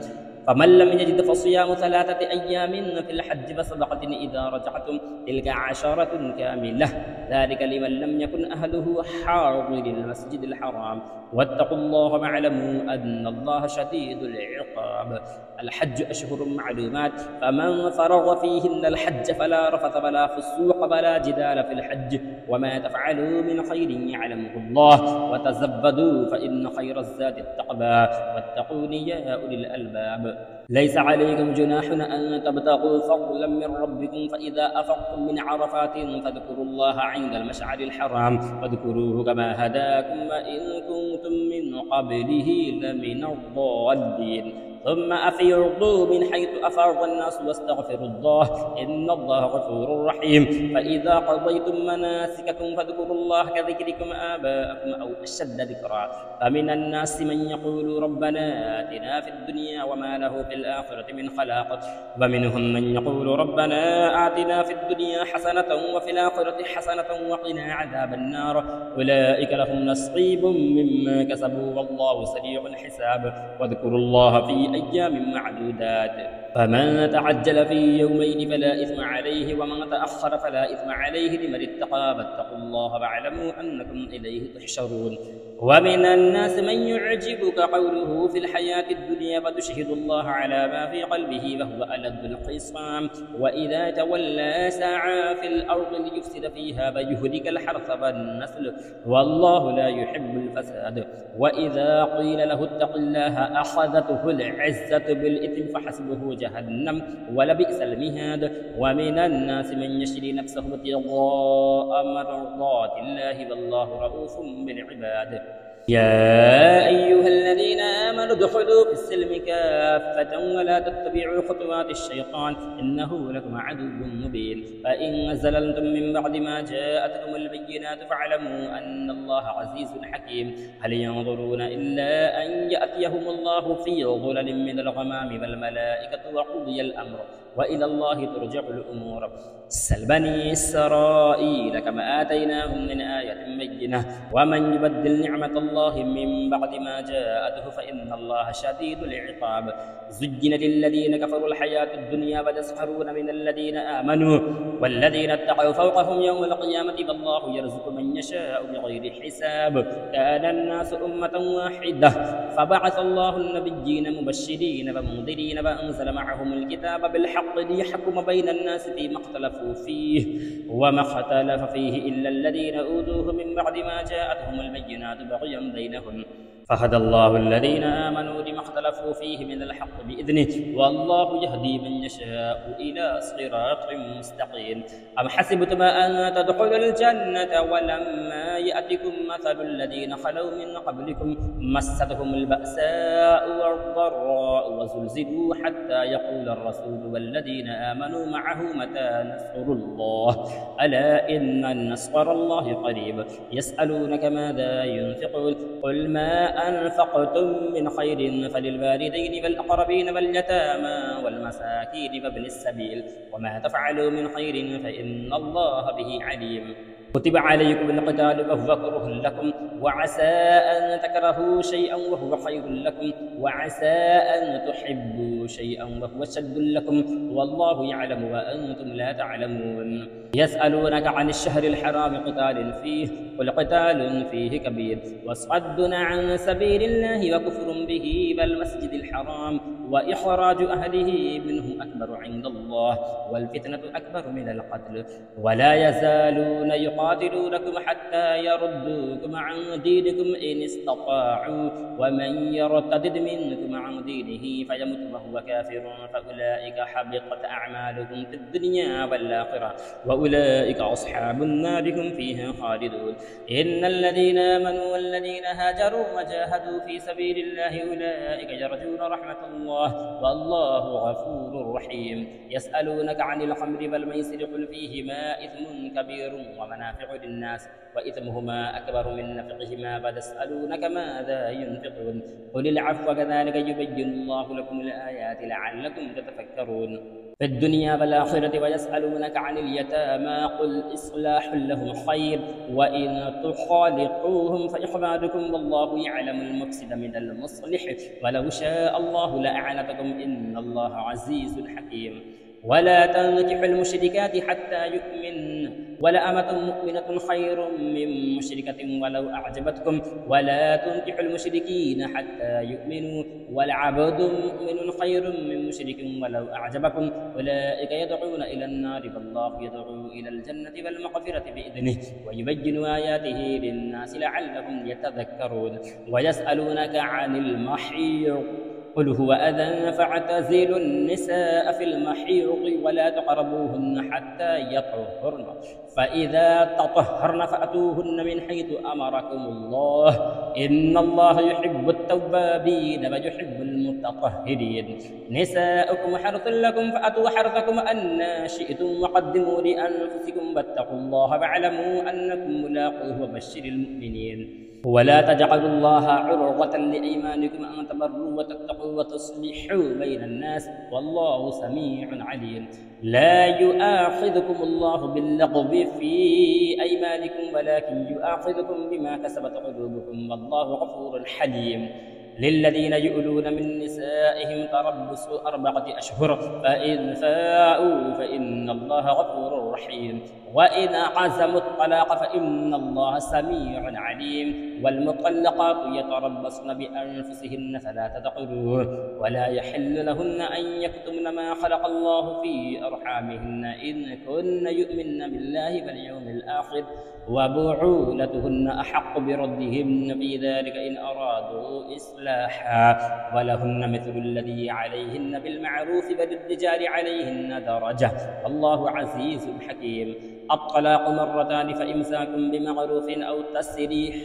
فمن لم يجد فصيام 3 أيام في الحج وصدقة إذا رجعتم تلك 10 كاملة ذلك لمن لم يكن أهله حاضر المسجد الحرام واتقوا الله واعلموا أن الله شديد العقاب الحج أشهر معلومات فمن فرض فيهن الحج فلا رفث ولا فسوق ولا جدال في الحج وما تفعلوا من خير يعلمه الله وتزبدوا فإن خير الزاد التقوى واتقون يا أولي الألباب ليس عليكم جناح أن تبتغوا فضلا من ربكم فإذا أفضتم من عرفات فاذكروا الله عند المشعر الحرام واذكروه كما هداكم وإن كنتم من قبله لمن الضالين ثم أفيضوا من حيث أفاض الناس واستغفروا الله إن الله غفور رحيم فإذا قضيتم مناسككم فاذكروا الله كذكركم آباءكم أو أشد ذكرا فمن الناس من يقول ربنا آتنا في الدنيا وما له في الآخرة من خلاق ومنهم من يقول ربنا آتنا في الدنيا حسنة وفي الآخرة حسنة وقنا عذاب النار أولئك لهم نصيب مما كسبوا والله سريع الحساب واذكروا الله في أيام معدودات فمن تعجل في يومين فلا إثم عليه ومن تأخر فلا إثم عليه لمن اتقى واتقوا الله واعلموا أنكم إليه تحشرون ومن الناس من يعجبك قوله في الحياة الدنيا وتشهد الله على ما في قلبه وهو ألد الخصام وإذا تولى سعى في الأرض ليفسد فيها ويهلك الحرث والنسل والله لا يحب الفساد وإذا قيل له اتق الله أخذته العزة بالإثم فحسبه جهنم ولبئس المهاد ومن الناس من يشري نفسه ابتغاء مرضات الله والله رؤوف بالعباد يا أيها الذين آمنوا ادخلوا في السلم كافة ولا تتبعوا خطوات الشيطان إنه لكم عدو مبين فإن زللتم من بعد ما جاءتكم البينات فاعلموا أن الله عزيز حكيم هل ينظرون إلا أن يأتيهم الله في ظلل من الغمام والملائكة وقضي الأمر وإلى الله ترجع الأمور سل بني إسرائيل كما آتيناهم من آية بينة ومن يبدل نعمة الله من بعد ما جاءته فإن الله شديد العقاب زين للذين كفروا الحياة الدنيا وتسخرون من الذين آمنوا والذين اتقوا فوقهم يوم القيامة والله يرزق من يشاء بغير حساب كان الناس أمة واحدة فبعث الله النبيين مبشرين ومنذرين وأنزل معهم الكتاب بالحق ليحكم بين الناس فيما اختلفوا فيه وما اختلف فيه إلا الذين أوتوه من بعد ما جاءتهم البينات بغيا بينهم فهدى الله الذين آمنوا لما اختلفوا فيه من الحق بإذنه والله يهدي من يشاء إلى صراط مستقيم أم حسبتم أن تدخلوا الجنة ولما يأتكم مثل الذين خلوا من قبلكم مستهم البأساء والضراء وزلزلوا حتى يقول الرسول والذين آمنوا معه متى نصر الله ألا إن نصر الله قريب يسألونك ماذا ينفقون قل ما أنفقتم من خير فللوالدين والأقربين واليتامى والمساكين وابن السبيل وما تفعلوا من خير فإن الله به عليم. كتب عليكم القتال وهو كره لكم وعسى أن تكرهوا شيئا وهو خير لكم وعسى أن تحبوا شيئا وهو شر لكم والله يعلم وأنتم لا تعلمون. يسألونك عن الشهر الحرام قتال فيه قل قتال فيه كبير وصد عن سبيل الله وكفر به والمسجد الحرام وإخراج أهله منه أكبر عند الله والفتنة أكبر من القتل ولا يزالون يقاتلونكم حتى يردوكم عن دينكم إن استطاعوا ومن يرتد منكم عن دينه فيمت وهو كافر فأولئك حبطت أعمالهم في الدنيا والآخرة وأولئك أصحاب النار هم فيها خالدون. إن الذين آمنوا والذين هاجروا وجاهدوا في سبيل الله أولئك يرجون رحمة الله والله غفور رحيم. يسألونك عن الخمر والميسر قل فيهما إثم كبير ومنافع للناس وإثمهما أكبر من نفعهما فيسألونك ماذا ينفقون قل العفو كذلك يبين الله لكم الآيات لعلكم تتفكرون في الدنيا والآخرة. ويسألونك عن اليتامى قل إصلاح لهم خير وإن تخالطوهم فإخوانكم والله يعلم المفسد من المصلح ولو شاء الله لأعنتكم إن الله عزيز حكيم. ولا تنكحوا المشركات حتى يؤمن ولأمة مؤمنة خير من مشركة ولو أعجبتكم ولا تنكحوا المشركين حتى يؤمنوا ولعبد مؤمن خير من مشرك ولو أعجبكم أولئك يدعون إلى النار والله يدعو إلى الجنة والمغفرة بإذنه ويبين آياته للناس لعلهم يتذكرون. ويسألونك عن المحيض قل هو أذى فاعتزلوا النساء في المحيض ولا تقربوهن حتى يطهرن فإذا تطهرن فأتوهن من حيث أمركم الله إن الله يحب التوابين ويحب المتطهرين. نساؤكم حرث لكم فأتوا حرثكم أنى شئتم وقدموا لأنفسكم واتقوا الله واعلموا أنكم ملاقوه وبشر المؤمنين. ولا تجعلوا الله عرضة لأيمانكم أن تبروا وتتقوا وتصلحوا بين الناس والله سميع عليم. لا يؤاخذكم الله باللغو في أيمانكم ولكن يؤاخذكم بما كسبت قلوبكم والله غفور حليم. للذين يؤلون من نسائهم تربص 4 أشهر فإن فاءوا فإن الله غفور رحيم. وإن عزموا الطلاق فإن الله سميع عليم. والمطلقات يتربصن بأنفسهن 3 قروء ولا يحل لهن أن يكتمن ما خلق الله في أرحامهن إن كن يؤمن بالله واليوم الآخر وبعولتهن أحق بردهن في ذلك إن أرادوا إصلاحا ولهن مثل الذي عليهن بالمعروف وللرجال عليهن درجة والله عزيز حكيم. الطلاق 2 فإمساك بمعروف أو تسريح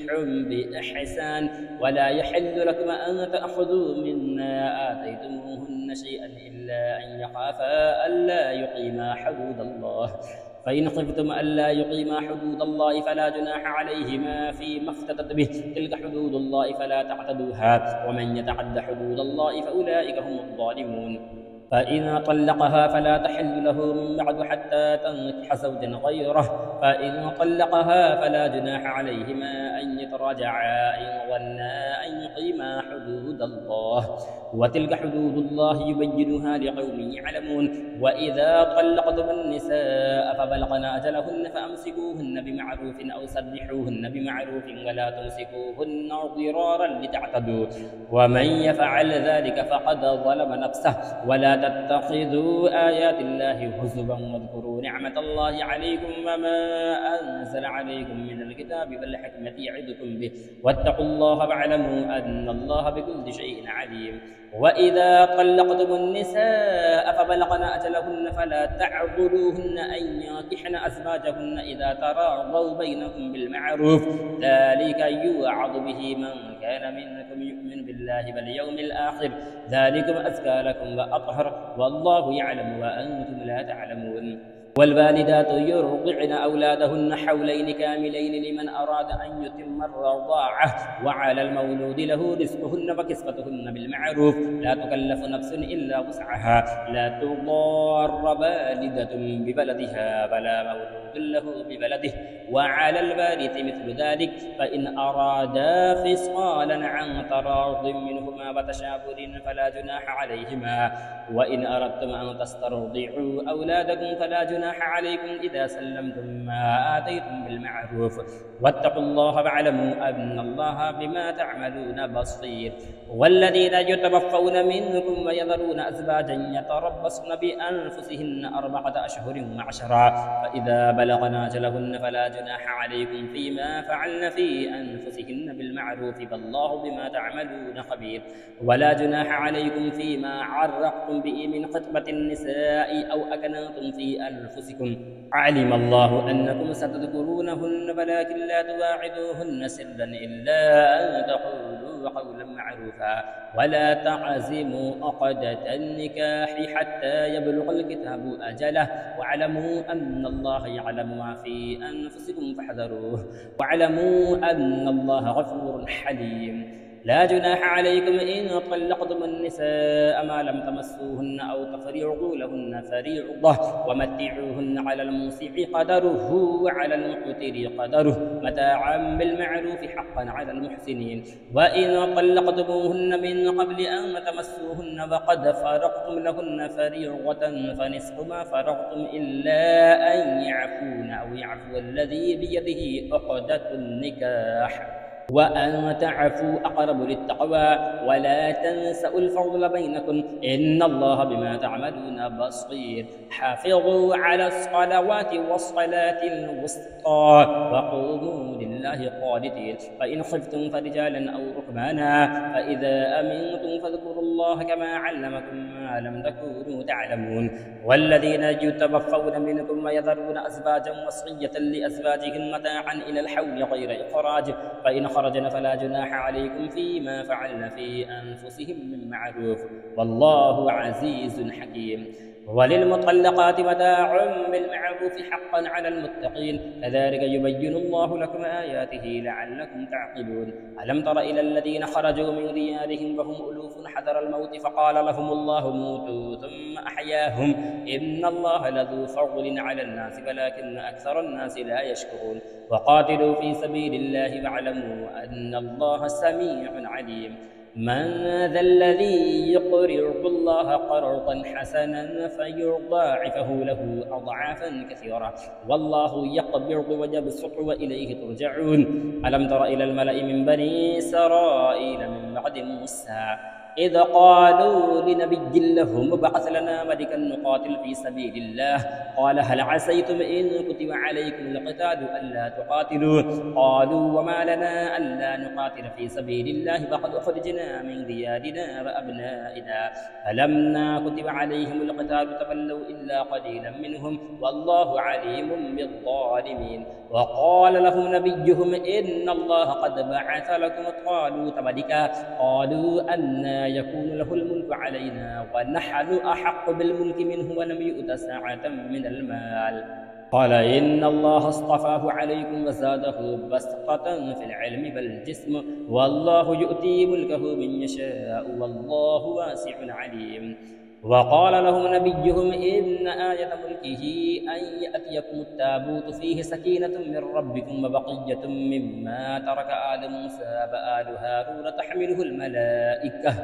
بإحسان ولا يحل لكم أن تأخذوا مما آتيتموهن شيئا إلا أن يخافا ألا يقيما حدود الله فإن خفتم ألا يقيما حدود الله فلا جناح عليهما فيما افتدت به تلك حدود الله فلا تعتدوها ومن يتعد حدود الله فأولئك هم الظالمون. فإن طلقها فلا تحل له من بعد حتى تنكح زوجا غيره فإن طلقها فلا جناح عليهما أن يتراجعا إن ظنا أن يقيما حدود الله وتلك حدود الله يبينها لقوم يعلمون. وإذا طلقتم النساء فبلغن أجلهن فأمسكوهن بمعروف أو سرحوهن بمعروف ولا تمسكوهن ضرارا لتعتدوا ومن يفعل ذلك فقد ظلم نفسه. ولا تتخذوا آيات الله هزوا واذكروا نعمة الله عليكم وما أنزل عليكم من الكتاب والحكمة يعظكم به واتقوا الله واعلموا أن الله بكل شيء عليم. وإذا طلقتم النساء فبلغن أجلهن فلا تعضلوهن أن ينكحن أزواجهن إذا تراضوا بينكم بالمعروف ذلك يوعظ به من كان منكم يؤمن بالله واليوم الآخر ذلكم أزكى لكم وأطهر والله يعلم وأنتم لا تعلمون. والوالدات يرضعن أولادهن حولين كاملين لمن أراد أن يتم الرضاعة وعلى المولود له رزقهن وكسوتهن بالمعروف لا تكلف نفس إلا وسعها لا تضار والدة ببلدها ولا مولود له ببلده وعلى الوارث مثل ذلك فإن أرادا فصالا عن تراض منهما وتشاور فلا جناح عليهما وإن أردتم أن تسترضعوا أولادكم فلا جناح عليكم إذا سلمتم ما آتيتم بالمعروف واتقوا الله واعلموا أن الله بما تعملون بصير والذين يتوفون منكم ويذرون أزواجا يتربصن بأنفسهن 4 أشهر وعشرا فإذا بلغن أجلهن فلا جناح عليكم فيما فعلن في أنفسهن بالمعروف والله بما تعملون خبير ولا جناح عليكم فيما عرقتم به من خطبة النساء أو أكننتم في أنفسكم علم الله أنكم ستذكرونهن ولكن لا تواعدوهن سرا إلا أن تقولوا قولا معروفا ولا تعزموا عقدة النكاح حتى يبلغ الكتاب أجله واعلموا أن الله يعلم ما في أنفسكم فاحذروه واعلموا أن الله غفور حليم لا جناح عليكم إن طلقتم النساء ما لم تمسوهن أو تفريضوا لهن فريضة ومتعوهن على الموسع قدره وعلى المقتر قدره متاعا بالمعروف حقا على المحسنين وإن طلقتموهن من قبل أن تمسوهن وقد فرضتم لهن فريضة فنصف ما فرضتم إلا أن يعفون أو يعفو الذي بيده عقدة النكاح وأن تعفوا أقرب للتقوى ولا تنسوا الفضل بينكم إن الله بما تعملون بصير حافظوا على الصلوات والصلاة الوسطى وقوموا لله قانتين فإن خفتم فرجالا أو ركبانا فإذا أمنتم فاذكروا الله كما علمكم ما لم تكونوا تعلمون والذين يتوفون منكم ويذرون أزواجا وصية لأزواجهم متاعا إلى الحول غير إخراج فإن خرجن فلا جناح عليكم فيما فعلن في أنفسهم من معروف والله عزيز حكيم وللمطلقات متاع بالمعروف حقا على المتقين كذلك يبين الله لكم آياته لعلكم تعقلون ألم تر إلى الذين خرجوا من ديارهم وهم ألوف حذر الموت فقال لهم الله موتوا ثم أحياهم إن الله لذو فضل على الناس ولكن أكثر الناس لا يشكرون وقاتلوا في سبيل الله واعلموا أن الله سميع عليم من ذا الذي يقرض الله قرضا حسنا فيضاعفه له أضعافا كثيرة والله يقبض ويبسط وإليه ترجعون ألم تر إلى الملأ من بني إسرائيل من بعد موسى إذ قالوا لنبي لهم ابعث لنا ملكا نقاتل في سبيل الله قال هل عسيتم إن كتب عليكم القتال ألا تقاتلوا قالوا وما لنا ألا نقاتل في سبيل الله وقد أخرجنا من ديارنا وأبنائنا فلما كتب عليهم القتال تولوا إلا قليلا منهم والله عليم بالظالمين وقال لهم نبيهم إن الله قد بعث لكم طالوت ملكا قالوا أن يكون له الملك علينا ونحن أحق بالملك منه ولم يؤت ساعة من المال قال إن الله اصطفاه عليكم وزاده بسطة في العلم والجسم والله يؤتي ملكه من يشاء والله واسع عليم وقال لهم نبيهم إن آية ملكه أن يأتيكم التابوت فيه سكينة من ربكم وبقية مما ترك آل موسى وآل هارون تحمله الملائكة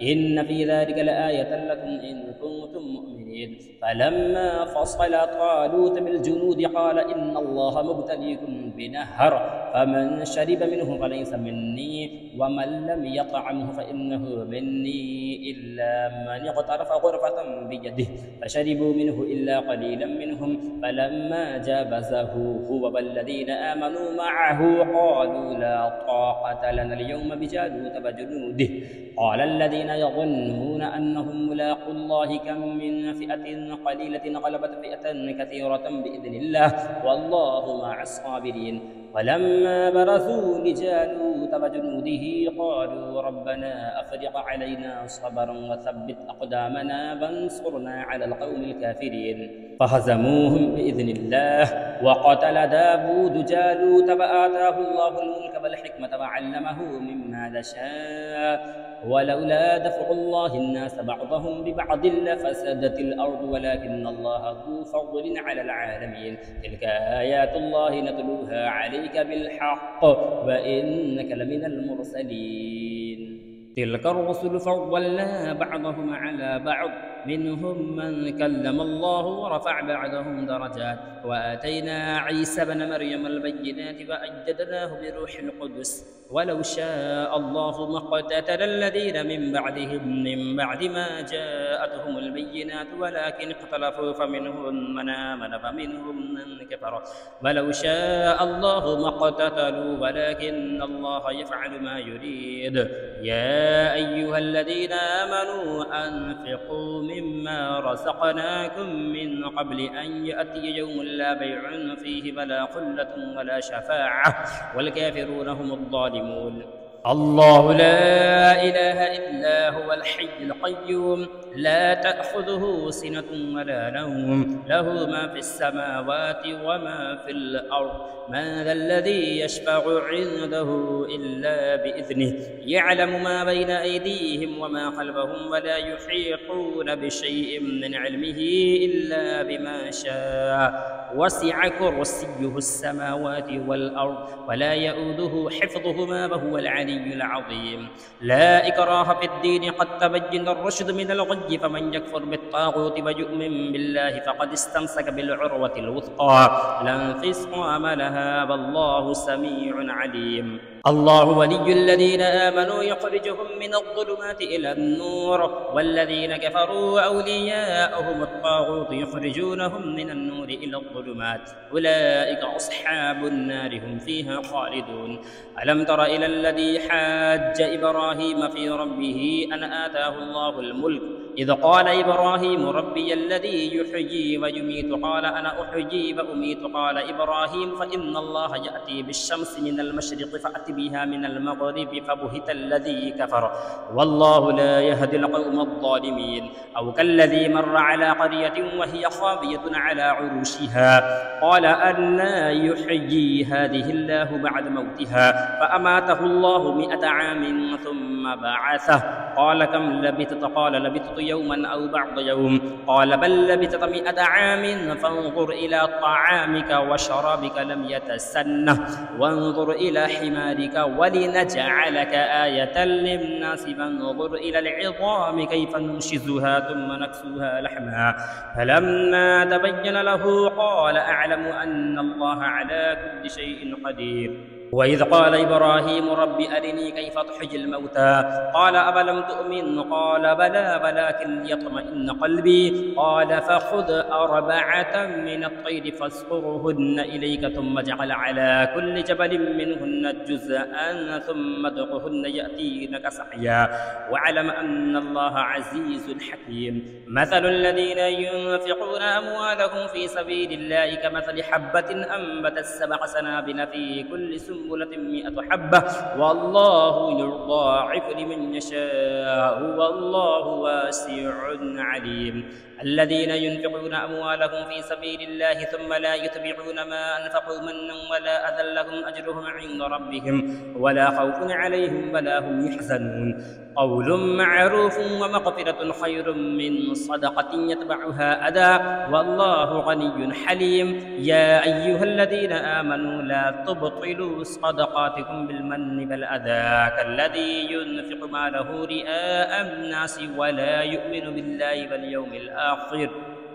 إن في ذلك لآية لكم إن كنتم مؤمنين فلما فصل طالوت بالجنود قال إن الله مبتليكم بنهر فمن شرب منه فليس مني ومن لم يطعمه فإنه مني إلا من اغترف غرفة بيده فشربوا منه إلا قليلا منهم فلما جاوزه هو والذين آمنوا معه قالوا لا طاقة لنا اليوم بجالوت وجنوده قال الذين يظنون أنهم ملاقوا الله كم من فئة قليلة غلبت فئة كثيرة بإذن الله والله مع الصابرين ولما برزوا لجالوت وجنوده قالوا ربنا أفرغ علينا صبرا وثبت أقدامنا وانصرنا على القوم الكافرين فهزموهم بإذن الله. وقتل داود جالوت وآتاه الله الملك والحكمة وعلمه مما يشاء ولولا دفع الله الناس بعضهم ببعض لفسدت الأرض ولكن الله ذو فضل على العالمين. تلك آيات الله نتلوها عليك بالحق وإنك لمن المرسلين. تلك الرسل فضلنا بعضهم على بعض منهم من كلم الله ورفع بعضهم درجات وآتينا عيسى بن مريم البينات وأيدناه بروح القدس ولو شاء الله ما اقتتل الذين من بعدهم من بعد ما جاءتهم البينات ولكن اختلفوا فمنهم من آمن ومنهم من كفر ولو شاء الله ما اقتتلوا ولكن الله يفعل ما يريد. يا أيها الذين آمنوا أنفقوا مما رزقناكم من قبل أن يأتي يوم لا بيع فيه ولا خلة ولا شفاعة والكافرون هم الظالمون. الله لا إله إلا هو الحي القيوم لا تأخذه سنة ولا نوم له ما في السماوات وما في الأرض من ذا الذي يشفع عنده إلا بإذنه يعلم ما بين أيديهم وما خلفهم ولا يحيطون بشيء من علمه إلا بما شاء وسع كرسيه السماوات والأرض ولا يؤوده حفظهما وهو العلي العظيم. لا إكراه في الدين قد تبين الرشد من الغي فمن يكفر بالطاغوت ويؤمن بالله فقد استمسك بالعروة الوثقى لا انفصام لها والله سميع عليم. الله ولي الذين آمنوا يخرجهم من الظلمات إلى النور والذين كفروا أولياءهم الطاغوت يخرجونهم من النور إلى الظلمات أولئك أصحاب النار هم فيها خالدون. ألم تر إلى الذي حاج إبراهيم في ربه أن آتاه الله الملك إذ قال إبراهيم ربي الذي يحيي ويميت قال أنا أحيي وأميت قال إبراهيم فإن الله يأتي بالشمس من المشرق فأت بها من المغرب فبهت الذي كفر والله لا يهدي القوم الظالمين. أو كالذي مر على قرية وهي خاوية على عروشها قال أنى يحيي هذه الله بعد موتها فأماته الله 100 عام ثم بعثه قال كم لبثت قال لبثت يوما أو بعض يوم قال بل لبثت 100 عام فانظر إلى طعامك وشرابك لم يتسنه وانظر إلى حمارك ولنجعلك آية للناس فانظر إلى العظام كيف ننشزها ثم نكسوها لحما فلما تبين له قال أعلم أن الله على كل شيء قدير. وإذ قال إبراهيم رب أرني كيف تحيي الموتى قال أفلم تؤمن قال بلى ولكن ليطمئن قلبي قال فخذ 4 من الطير فاسقرهن إليك ثم اجعل على كل جبل منهن جزءا ثم ادعهن يأتينك سعيا واعلم أن الله عزيز حكيم. مثل الذين ينفقون أموالهم في سبيل الله كمثل حبة أنبتت 7 سنابل في كل سنبلة 100 حبة والله يضاعف لمن يشاء والله واسع عليم. الذين ينفقون أموالهم في سبيل الله ثم لا يتبعون ما أنفقوا منا ولا أذى لهم أجرهم عند ربهم ولا خوف عليهم ولا هم يحزنون. قول معروف ومغفرة خير من صدقة يتبعها أذى والله غني حليم. يا أيها الذين آمنوا لا تبطلوا صدقاتكم بالمن والأذى كالذي ينفق ماله رئاء الناس ولا يؤمن بالله واليوم الآخر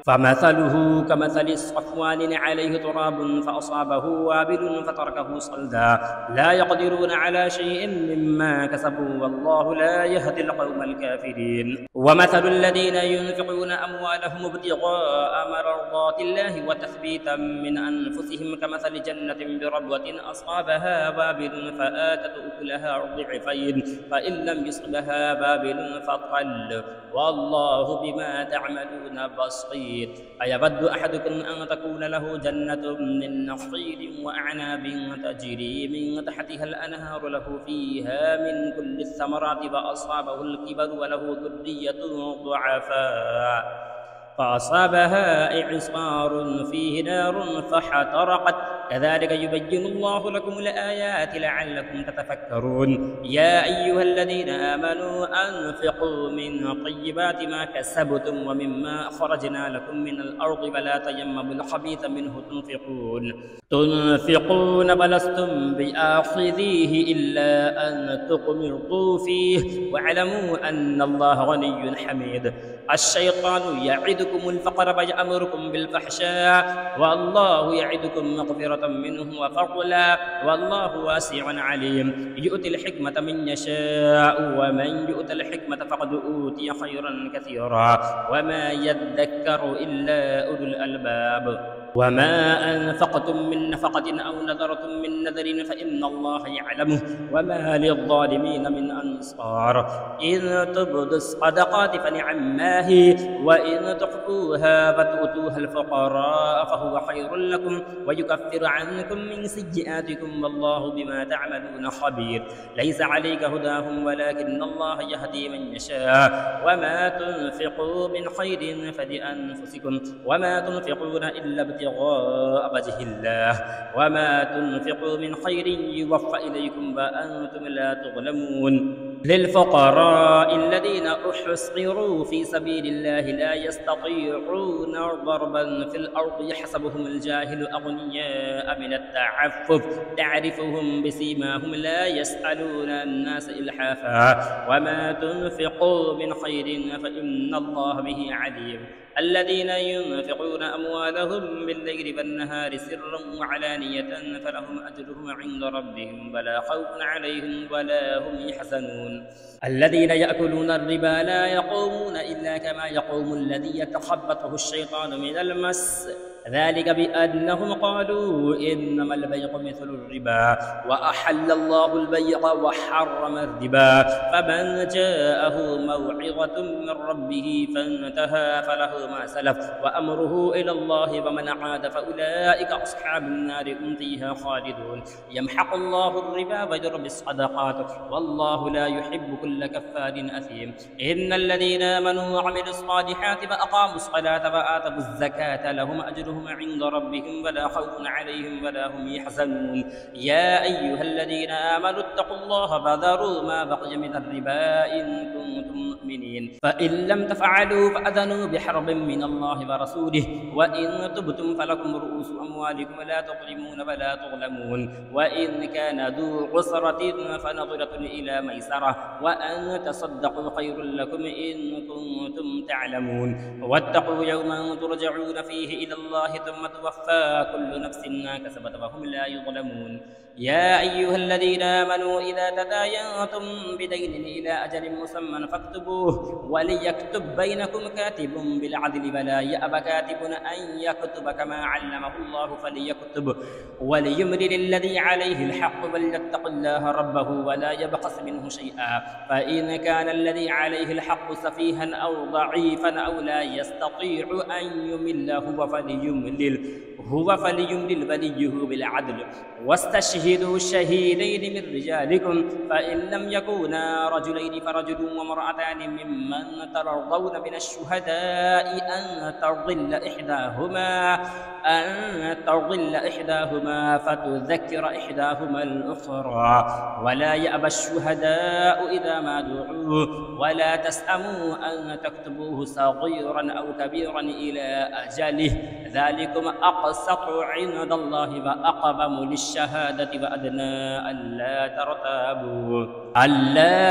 فمثله كمثل صفوان عليه تراب فأصابه وابل فتركه صلدا لا يقدرون على شيء مما كسبوا والله لا يهدي القوم الكافرين. ومثل الذين ينفقون أموالهم ابتغاء مرضات الله وتثبيتا من أنفسهم كمثل جنة بربوة أصابها وابل فآتت أكلها ضعفين فإن لم يصبها وابل فطل والله بما تعملون بصير. رشيد أيود أحدكم أن تكون له جنة من نخيل وأعناب تجري من تحتها الأنهار له فيها من كل الثمرات فأصابه الكبر وله ذرية ضعفاء فأصابها إعصار فيه نار فاحترقت كذلك يبين الله لكم الآيات لعلكم تتفكرون يا أيها الذين آمنوا أنفقوا من طيبات ما كسبتم ومما أخرجنا لكم من الأرض ولا تيمموا الخبيث منه تنفقون فلستم بآخذيه إلا أن تقمروا فيه واعلموا أن الله غني حميد الشيطان يعدكم الفقر فيأمركم بالفحشاء والله يعدكم مغفرة منه وفضلا والله واسع عليم يؤتي الحكمة من يشاء ومن يؤت الحكمة فقد أوتي خيرا كثيرا وما يذكر إلا أولو الألباب وما أنفقتم من نفقة أو نذرتم من نذر فإن الله يعلمه وما للظالمين من أنصار إن تبدوا الصدقات فنعما هي وإن تخفوها فتؤتوها الفقراء فهو خير لكم ويكفر عنكم من سيئاتكم والله بما تعملون خبير ليس عليك هداهم ولكن الله يهدي من يشاء وما تنفقوا من خير فلأنفسكم وما تنفقون إلا ابتغاء وجه الله وما تنفقوا من خير يوفى إليكم وأنتم لا تظلمون للفقراء الذين أحصروا في سبيل الله لا يستطيعون ضربا في الأرض يحسبهم الجاهل أغنياء من التعفف تعرفهم بسيماهم لا يسألون الناس إلحافا وما تنفقوا من خير فإن الله به عليم الذين ينفقون أموالهم بالليل والنهار سرا وعلانية فلهم أجرهم عند ربهم ولا خوف عليهم ولا هم يحزنون الذين يأكلون الربا لا يقومون إلا كما يقوم الذي يتخبطه الشيطان من المس ذلك بأنهم قالوا إنما البيع مثل الربا وأحل الله البيع وحرم الربا فمن جاءه موعظة من ربه فانتهى فله ما سلف وأمره إلى الله ومن عاد فأولئك أصحاب النار هم فيها خالدون يمحق الله الربا ويربي الصدقات والله لا يحب كل كفار أثيم إن الذين آمنوا وعملوا الصالحات وأقاموا الصلاة وآتوا الزكاة لهم أجرهم عند ربهم ولا خوف عليهم ولا هم يحزنون يا أيها الذين آمنوا اتقوا الله وذروا ما بقي من الربا إن كنتم مؤمنين فإن لم تفعلوا فأذنوا بحرب من الله ورسوله وإن تبتم فلكم رؤوس أموالكم لا تظلمون ولا تظلمون وإن كان ذو عسرة فنظرة إلى ميسرة وأن تصدقوا خير لكم إن كنتم تعلمون واتقوا يوما ترجعون فيه إلى الله ثم توفى كل نفس ما كسبت وهم لا يظلمون يا أيها الذين آمنوا إذا تداينتم بدين إلى أجل مسمى فاكتبوه وليكتب بينكم كاتب بالعدل ولا يأب كاتب أن يكتب كما علمه الله فليكتب وليملل الذي عليه الحق وليتق الله ربه ولا يبخس منه شيئا فإن كان الذي عليه الحق سفيها أو ضعيفا أو لا يستطيع أن يمل هو فليملل وليه بالعدل واستشهدوا شهيدين من رجالكم فإن لم يكونا رجلين فرجل وامرأتان ممن ترضون من الشهداء أن تضل إحداهما فتذكر إحداهما الأخرى ولا يأبى الشهداء إذا ما دعوا ولا تسأموا أن تكتبوه صغيرا أو كبيرا إلى أجله ذلكم أقسط عند الله وأقوم للشهادة وأدنى ألا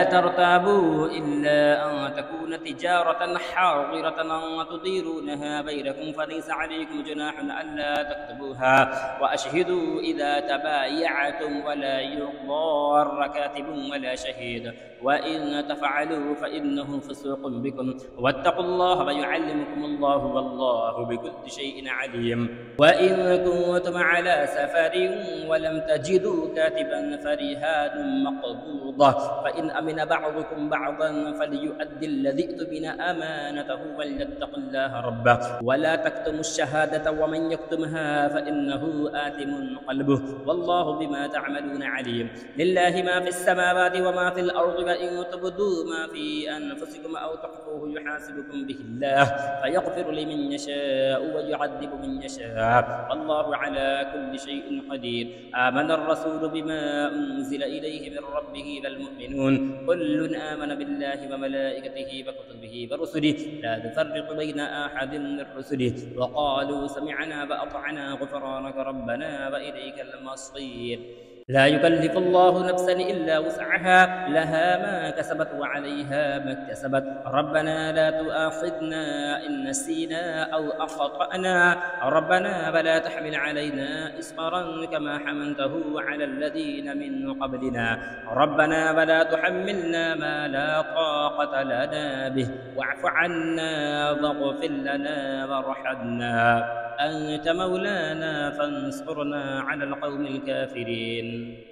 ترتابوا إلا أن تكون تجارة حاضرة تديرونها بينكم فليس عليكم جناح ألا تكتبوها وأشهدوا إذا تبايعتم ولا يضار كاتب ولا شهيد شديد وإن تفعلوا فإنه فسوق بكم واتقوا الله ويعلمكم الله والله بكل شيء عليم. وإن كنتم على سفر ولم تجدوا كاتبا فرهان مقبوضة فإن أمن بعضكم بعضا فليؤدي الذي اؤتمن أمانته وليتق الله ربه ولا تكتموا الشهادة ومن يكتمها فإنه آثم قلبه والله بما تعملون عليم. لله ما في السماوات وما في الأرض وإن تبدوا ما في أنفسكم أو تخفوه يحاسبكم به الله فيغفر لمن يشاء ويعذب من يشاء والله على كل شيء قدير. آمن الرسول بما أنزل إليه من ربه والمؤمنون كل آمن بالله وملائكته وكتبه ورسله لا نفرق بين أحد من رسله وقالوا سمعنا وأطعنا غفرانك ربنا وإليك المصير. لا يكلف الله نفسا إلا وسعها لها ما كسبت وعليها ما اكتسبت ربنا لا تؤاخذنا إن نسينا أو أخطأنا ربنا ولا تحمل علينا إصرا كما حملته على الذين من قبلنا ربنا ولا تحملنا ما لا طاقة لنا به واعف عنا واغفر لنا وارحمنا أنت مولانا فانصرنا على القوم الكافرين.